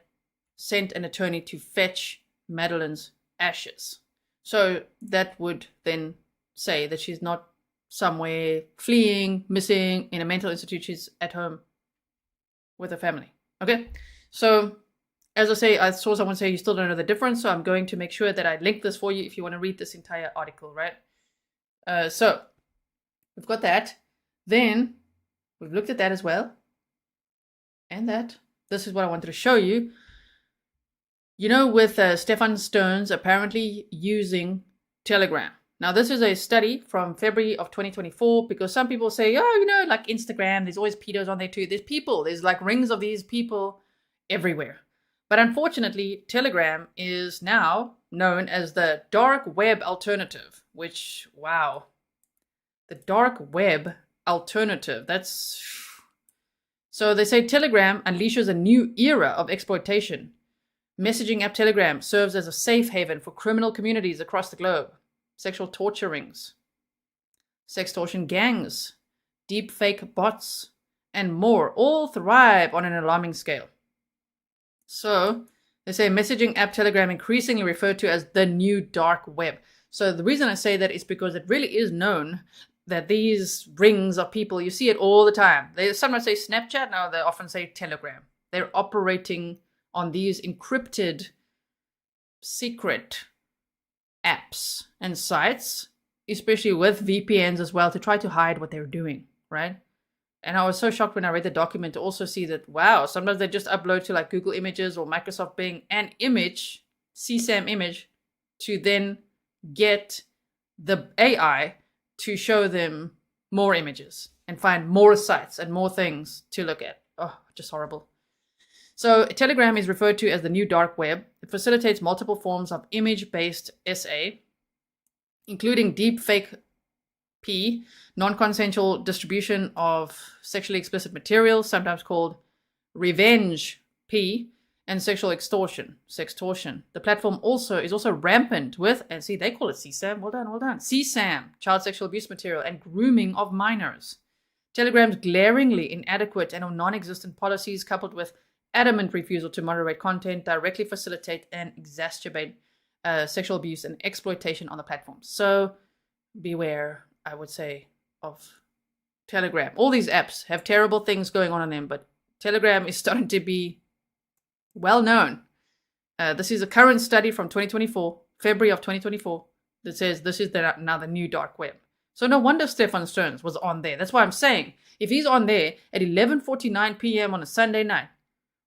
Speaker 1: sent an attorney to fetch Madeline's ashes. So that would then say that she's not somewhere fleeing, missing, in a mental institute. She's at home with her family. Okay? So, as I say, I saw someone say you still don't know the difference, so I'm going to make sure that I link this for you if you want to read this entire article, right? So, we've got that. Then, we've looked at that as well. And that. This is what I wanted to show you. You know, with Stephan Sterns apparently using Telegram. Now, this is a study from February of 2024, because some people say, oh, like Instagram, there's always pedos on there too. There's rings of these people everywhere. But unfortunately, Telegram is now known as the dark web alternative, which, wow. The dark web alternative, that's... So they say Telegram unleashes a new era of exploitation. Messaging app Telegram serves as a safe haven for criminal communities across the globe. Sexual torture rings, sextortion gangs, deep fake bots, and more all thrive on an alarming scale. So, they say messaging app Telegram increasingly referred to as the new dark web. So the reason I say that is because it really is known that these rings of people, you see it all the time. They sometimes say Snapchat, now they often say Telegram. They're operating on these encrypted, secret apps and sites, especially with VPNs as well, to try to hide what they're doing, right? And I was so shocked when I read the document to also see that, wow, sometimes they just upload to Google Images or Microsoft Bing an image, CSAM image, to then get the AI to show them more images and find more sites and more things to look at. Oh, just horrible. So Telegram is referred to as the new dark web. It facilitates multiple forms of image-based SA, including deep fake P, non-consensual distribution of sexually explicit material, sometimes called revenge P, and sexual extortion, sextortion. The platform is also rampant with, and see, they call it CSAM, well done, CSAM, child sexual abuse material, and grooming of minors. Telegram's glaringly inadequate and non-existent policies, coupled with adamant refusal to moderate content, directly facilitate and exacerbate sexual abuse and exploitation on the platform. So beware, I would say, of Telegram. All these apps have terrible things going on them, but Telegram is starting to be well known. This is a current study from 2024, February of 2024, that says this is now the new dark web. So no wonder Stephan Sterns was on there. That's why I'm saying, if he's on there at 11:49 p.m. on a Sunday night,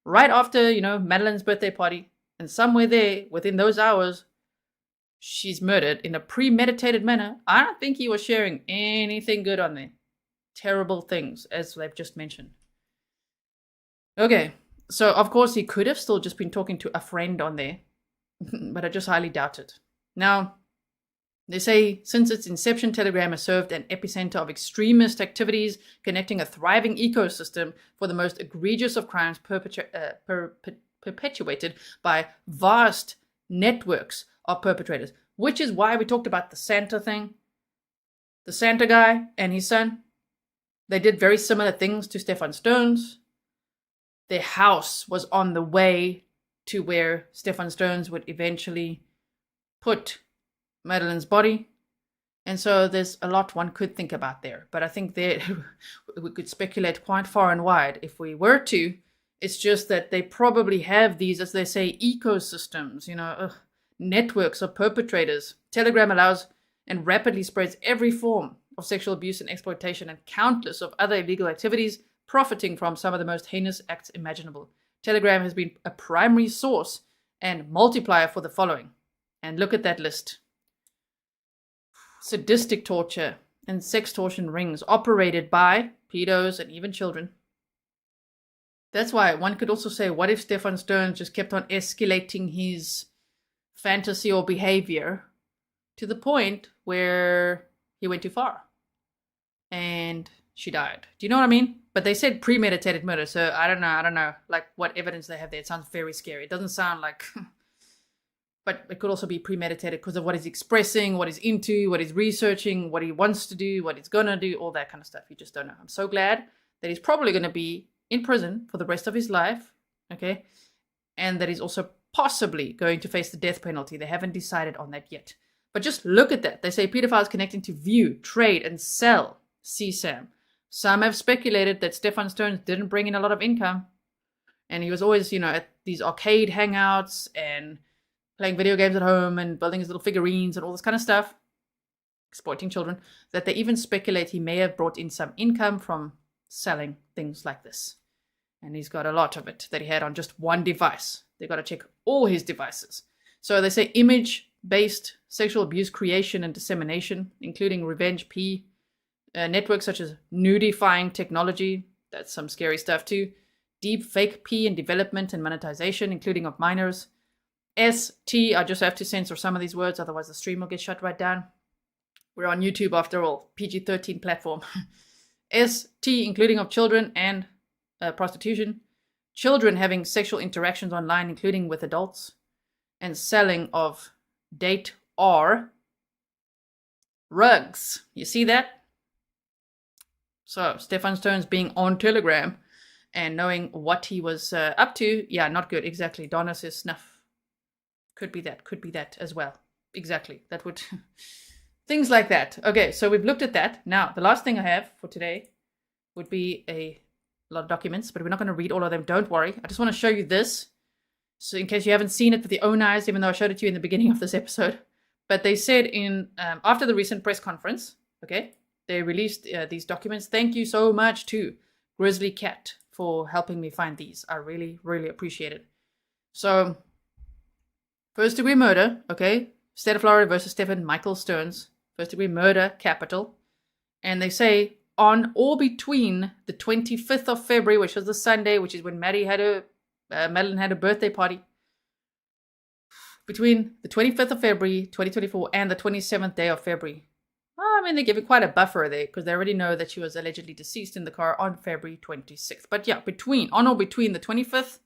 Speaker 1: right after, Madeline's birthday party, and somewhere there, within those hours, she's murdered in a premeditated manner, I don't think he was sharing anything good on there. Terrible things, as they've just mentioned. Okay, so of course he could have still just been talking to a friend on there, but I just highly doubt it. Now, they say since its inception, Telegram has served an epicenter of extremist activities, connecting a thriving ecosystem for the most egregious of crimes perpetuated by vast networks of perpetrators, which is why we talked about the Santa thing. The Santa guy and his son, they did very similar things to Stephan Sterns. Their house was on the way to where Stephan Sterns would eventually put Madeline's body. And so there's a lot one could think about there. But I think that we could speculate quite far and wide if we were to. It's just that they probably have these, as they say, ecosystems, networks of perpetrators. Telegram allows and rapidly spreads every form of sexual abuse and exploitation and countless of other illegal activities, profiting from some of the most heinous acts imaginable. Telegram has been a primary source and multiplier for the following. And look at that list. Sadistic torture and sextortion rings operated by pedos and even children. That's why one could also say, what if Stephan Sterns just kept on escalating his fantasy or behavior to the point where he went too far and she died? Do you know what I mean? But they said premeditated murder, so I don't know, like what evidence they have there. It sounds very scary. It doesn't sound like... But it could also be premeditated because of what he's expressing, what he's into, what he's researching, what he wants to do, what he's going to do, all that kind of stuff. You just don't know. I'm so glad that he's probably going to be in prison for the rest of his life, okay? And that he's also possibly going to face the death penalty. They haven't decided on that yet. But just look at that. They say pedophiles connecting to view, trade, and sell CSAM. Some have speculated that Stephan Sterns didn't bring in a lot of income. And he was always, at these arcade hangouts and playing video games at home and building his little figurines and all this kind of stuff, exploiting children, that they even speculate he may have brought in some income from selling things like this. And he's got a lot of it that he had on just one device. They've got to check all his devices. So they say image-based sexual abuse creation and dissemination, including revenge P, networks such as nudifying technology, that's some scary stuff too, deep fake P in development and monetization, including of minors, ST, I just have to censor some of these words, otherwise the stream will get shut right down. We're on YouTube after all, PG-13 platform. ST, including of children and prostitution, children having sexual interactions online, including with adults, and selling of date or rugs. You see that? So, Stephan Sterns being on Telegram and knowing what he was up to, yeah, not good, exactly. Donna says snuff. Could be that as well. Exactly. That would... Things like that. Okay, so we've looked at that. Now, the last thing I have for today would be a lot of documents, but we're not going to read all of them. Don't worry. I just want to show you this. So in case you haven't seen it with your own eyes, even though I showed it to you in the beginning of this episode. But they said after the recent press conference, okay, they released these documents. Thank you so much to Grizzly Cat for helping me find these. I really, really appreciate it. So... First degree murder, okay? State of Florida versus Stephan Michael Sterns. First degree murder, capital. And they say on or between the 25th of February, which was the Sunday, which is when Maddie had Madeline had a birthday party. Between the 25th of February, 2024, and the 27th day of February. I mean, they give it quite a buffer there because they already know that she was allegedly deceased in the car on February 26th. But yeah, on or between the 25th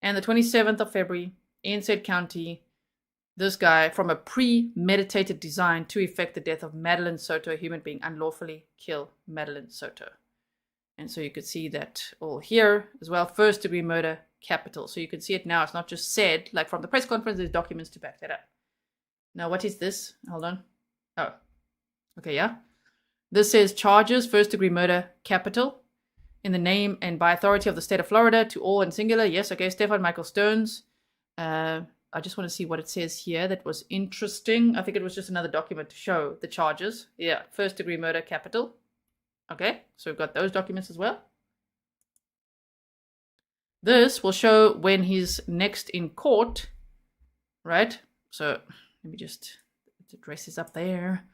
Speaker 1: and the 27th of February, in said county, this guy, from a premeditated design to effect the death of Madeline Soto, a human being, unlawfully kill Madeline Soto. And so you could see that all here as well. First degree murder, capital. So you can see it now. It's not just said, like from the press conference, there's documents to back that up. Now, what is this? Hold on. Oh, okay, yeah. This says charges, first-degree murder, capital, in the name and by authority of the state of Florida, to all in singular. Yes, okay, Stephan Michael Sterns. I just want to see what it says here. That was interesting. I think it was just another document to show the charges. Yeah, first-degree murder, capital. Okay, so we've got those documents as well. This will show when he's next in court, right? So let me just, the address is up there.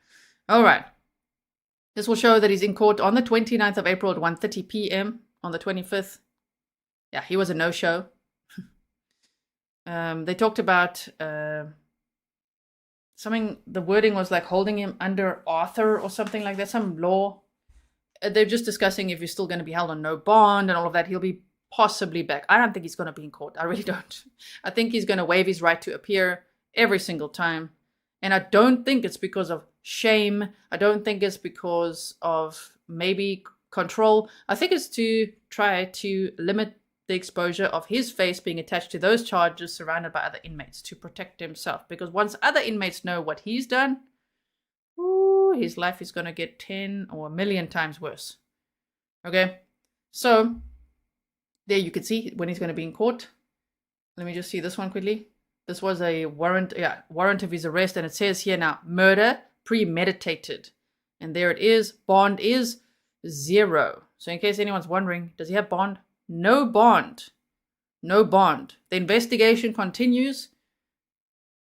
Speaker 1: All right. This will show that he's in court on the 29th of April at 1:30 p.m. on the 25th. Yeah, he was a no-show. They talked about something, the wording was like holding him under author or something like that, some law. They're just discussing if he's still going to be held on no bond and all of that. He'll be possibly back. I don't think he's going to be in court. I really don't. I think he's going to waive his right to appear every single time. And I don't think it's because of shame. I don't think it's because of maybe control. I think it's to try to limit the exposure of his face being attached to those charges surrounded by other inmates to protect himself. Because once other inmates know what he's done, his life is going to get 10 or a million times worse. Okay, so there you can see when he's going to be in court. Let me just see this one quickly. This was a warrant of his arrest, and it says here now, murder premeditated. And there it is. Bond is 0. So in case anyone's wondering, does he have bond? No bond. No bond. The investigation continues.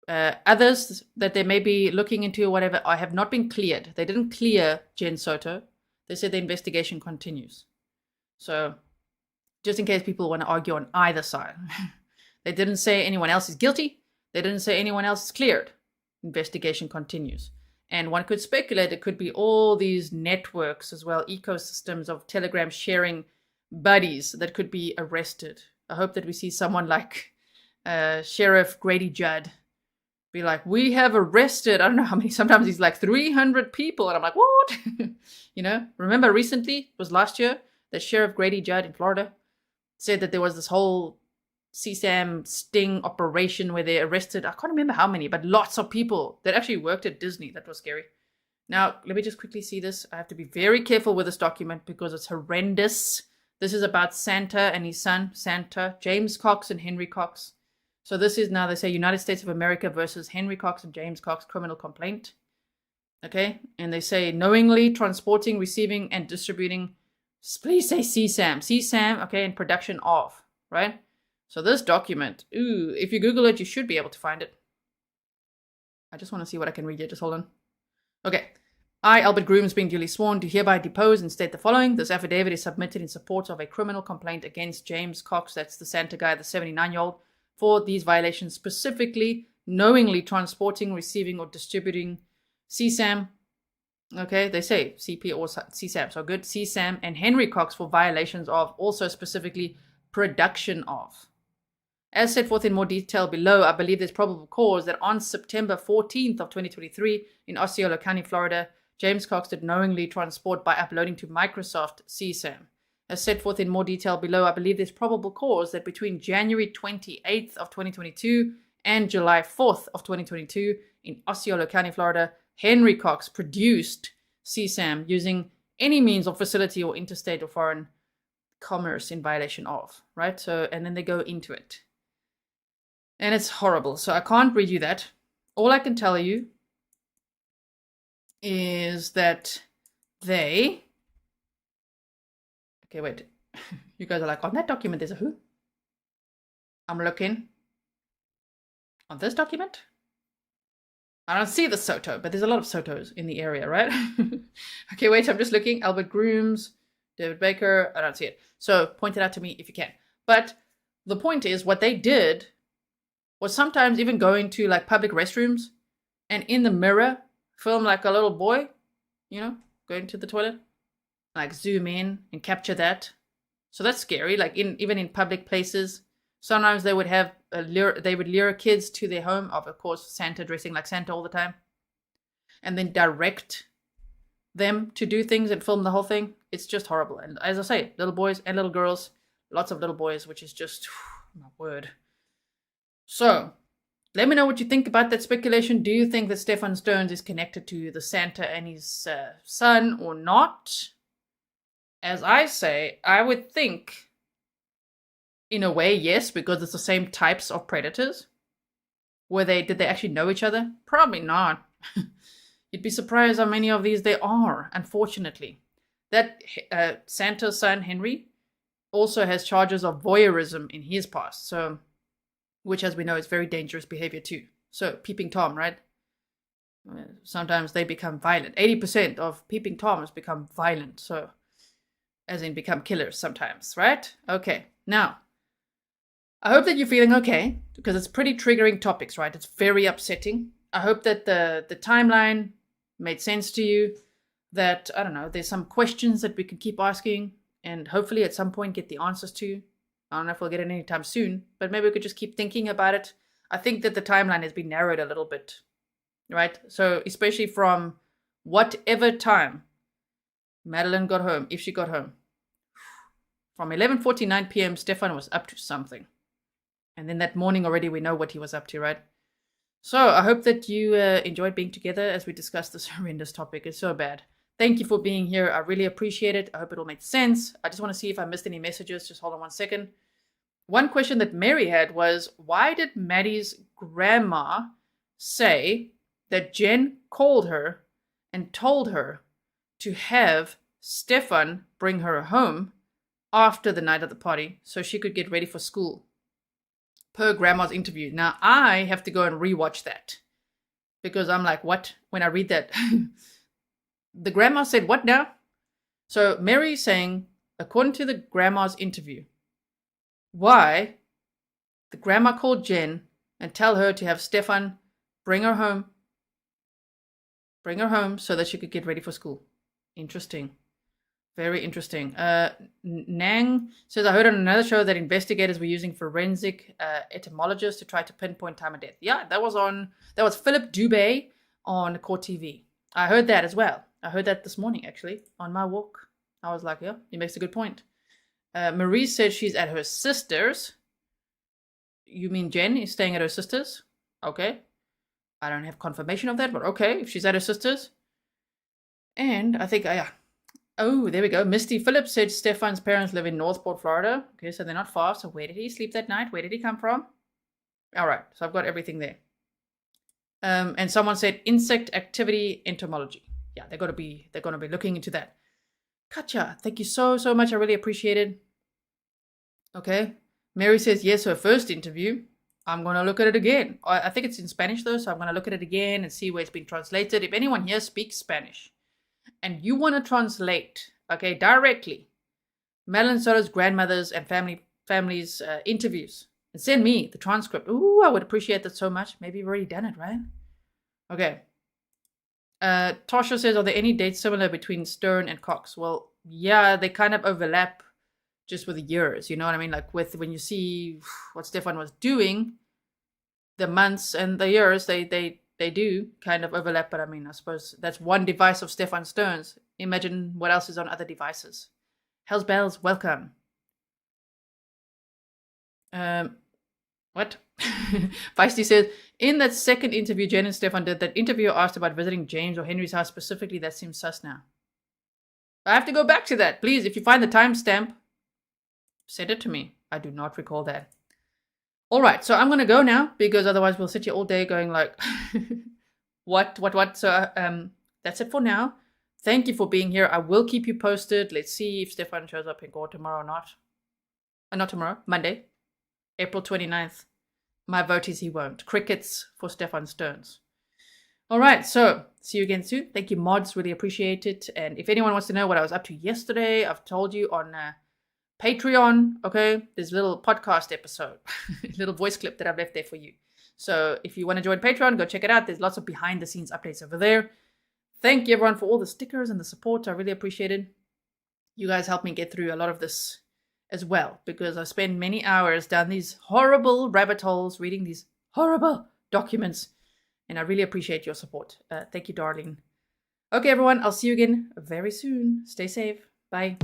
Speaker 1: Others that they may be looking into or whatever have not been cleared. They didn't clear Jenn Soto. They said the investigation continues. So just in case people want to argue on either side. They didn't say anyone else is guilty. They didn't say anyone else is cleared. Investigation continues. And one could speculate it could be all these networks as well, ecosystems of Telegram sharing buddies that could be arrested. I hope that we see someone like Sheriff Grady Judd be like, we have arrested, I don't know how many, sometimes he's like 300 people. And I'm like, what? You know, remember recently, it was last year, that Sheriff Grady Judd in Florida said that there was this whole CSAM sting operation where they arrested, I can't remember how many, but lots of people that actually worked at Disney. That was scary. Now, let me just quickly see this. I have to be very careful with this document because it's horrendous. This is about Santa and his son, Santa, James Cox and Henry Cox. So this is now, they say, United States of America versus Henry Cox and James Cox criminal complaint. Okay, and they say knowingly transporting, receiving, and distributing, please say CSAM. CSAM, okay, and production of, right? So this document, if you Google it, you should be able to find it. I just want to see what I can read here. Just hold on. Okay. I, Albert Grooms, being duly sworn, do hereby depose and state the following. This affidavit is submitted in support of a criminal complaint against James Cox, that's the Santa guy, the 79-year-old, for these violations, specifically knowingly transporting, receiving, or distributing CSAM. Okay, they say CP or CSAM, so good. CSAM and Henry Cox for violations of, also specifically production of. As set forth in more detail below, I believe there's probable cause that on September 14th of 2023 in Osceola County, Florida, James Cox did knowingly transport by uploading to Microsoft CSAM. As set forth in more detail below, I believe there's probable cause that between January 28th of 2022 and July 4th of 2022 in Osceola County, Florida, Henry Cox produced CSAM using any means or facility or interstate or foreign commerce in violation of, right? So, and then they go into it. And it's horrible. So I can't read you that. All I can tell you is that they... Okay, wait. You guys are like, on that document there's a who? I'm looking. On this document? I don't see the Soto, but there's a lot of Sotos in the area, right? Okay, wait, I'm just looking. Albert Grooms, David Baker, I don't see it. So point it out to me if you can. But the point is, what they did was sometimes even go into like public restrooms and in the mirror film like a little boy, you know, going to the toilet, like zoom in and capture that. So that's scary. Like even in public places, sometimes they would have lure kids to their home of course, Santa dressing like Santa all the time, and then direct them to do things and film the whole thing. It's just horrible. And as I say, little boys and little girls, lots of little boys, which is just, my word. So, let me know what you think about that speculation. Do you think that Stephan Sterns is connected to the Santa and his son or not? As I say, I would think, in a way, yes, because it's the same types of predators. Did they actually know each other? Probably not. You'd be surprised how many of these there are, unfortunately. That Santa's son, Henry, also has charges of voyeurism in his past, so, which, as we know, is very dangerous behavior too. So, peeping Tom, right? Sometimes they become violent. 80% of peeping Toms become violent, so, as in become killers sometimes, right? Okay, now, I hope that you're feeling okay, because it's pretty triggering topics, right? It's very upsetting. I hope that the timeline made sense to you, that, I don't know, there's some questions that we can keep asking, and hopefully at some point get the answers to. I don't know if we'll get it anytime soon, but maybe we could just keep thinking about it. I think that the timeline has been narrowed a little bit, right? So especially from whatever time Madeline got home, if she got home, from 11:49 p.m., Stephan was up to something. And then that morning already we know what he was up to, right? So I hope that you enjoyed being together as we discussed this horrendous topic. It's so bad. Thank you for being here. I really appreciate it. I hope it all made sense. I just want to see if I missed any messages. Just hold on 1 second. One question that Mary had was, why did Maddie's grandma say that Jenn called her and told her to have Stephan bring her home after the night of the party so she could get ready for school? Per grandma's interview. Now, I have to go and rewatch that because I'm like, what? When I read that, the grandma said, what now? So Mary's saying, according to the grandma's interview, why the grandma called Jenn and tell her to have Stephan bring her home so that she could get ready for school. Interesting. Very interesting. Nang says, I heard on another show that investigators were using forensic etymologists to try to pinpoint time of death. Yeah, that was Philip Dubé on Court TV. I heard that as well. I heard that this morning, actually, on my walk. I was like, yeah, he makes a good point. Marie said she's at her sister's. You mean Jenn is staying at her sister's? Okay. I don't have confirmation of that, but okay, if she's at her sister's. And I think, yeah. Oh, there we go. Misty Phillips said Stephan's parents live in Northport, Florida. Okay, so they're not far. So where did he sleep that night? Where did he come from? All right, so I've got everything there. And someone said insect activity entomology. Yeah, they're gonna be looking into that. Katja, thank you so much. I really appreciate it. Okay. Mary says yes, her first interview. I'm gonna look at it again. I think it's in Spanish though, so I'm gonna look at it again and see where it's been translated. If anyone here speaks Spanish and you want to translate, okay, directly Madeline Soto's grandmother's and family's interviews and send me the transcript. Ooh, I would appreciate that so much. Maybe you've already done it, right? Okay. Tasha says, are there any dates similar between Stern and Cox? Well, yeah, they kind of overlap just with the years, you know what I mean? Like with when you see what Stephan was doing, the months and the years, they do kind of overlap, but I mean, I suppose that's one device of Stephan Sterns. Imagine what else is on other devices. Hell's Bells, welcome. What? Feisty says, in that second interview Jenn and Stephan did, that interviewer asked about visiting James or Henry's house specifically. That seems sus now. I have to go back to that. Please, if you find the timestamp, send it to me. I do not recall that. All right, so I'm going to go now because otherwise we'll sit here all day going like, what? So that's it for now. Thank you for being here. I will keep you posted. Let's see if Stephan shows up in court tomorrow or not. Not tomorrow, Monday, April 29th. My vote is he won't. Crickets for Stephan Sterns. All right, so see you again soon. Thank you, mods. Really appreciate it. And if anyone wants to know what I was up to yesterday, I've told you on Patreon, okay? There's a little podcast episode, little voice clip that I've left there for you. So if you want to join Patreon, go check it out. There's lots of behind the scenes updates over there. Thank you everyone for all the stickers and the support. I really appreciate it. You guys helped me get through a lot of this as well, because I spend many hours down these horrible rabbit holes reading these horrible documents, and I really appreciate your support. Thank you, darling. Okay, everyone, I'll see you again very soon. Stay safe. Bye.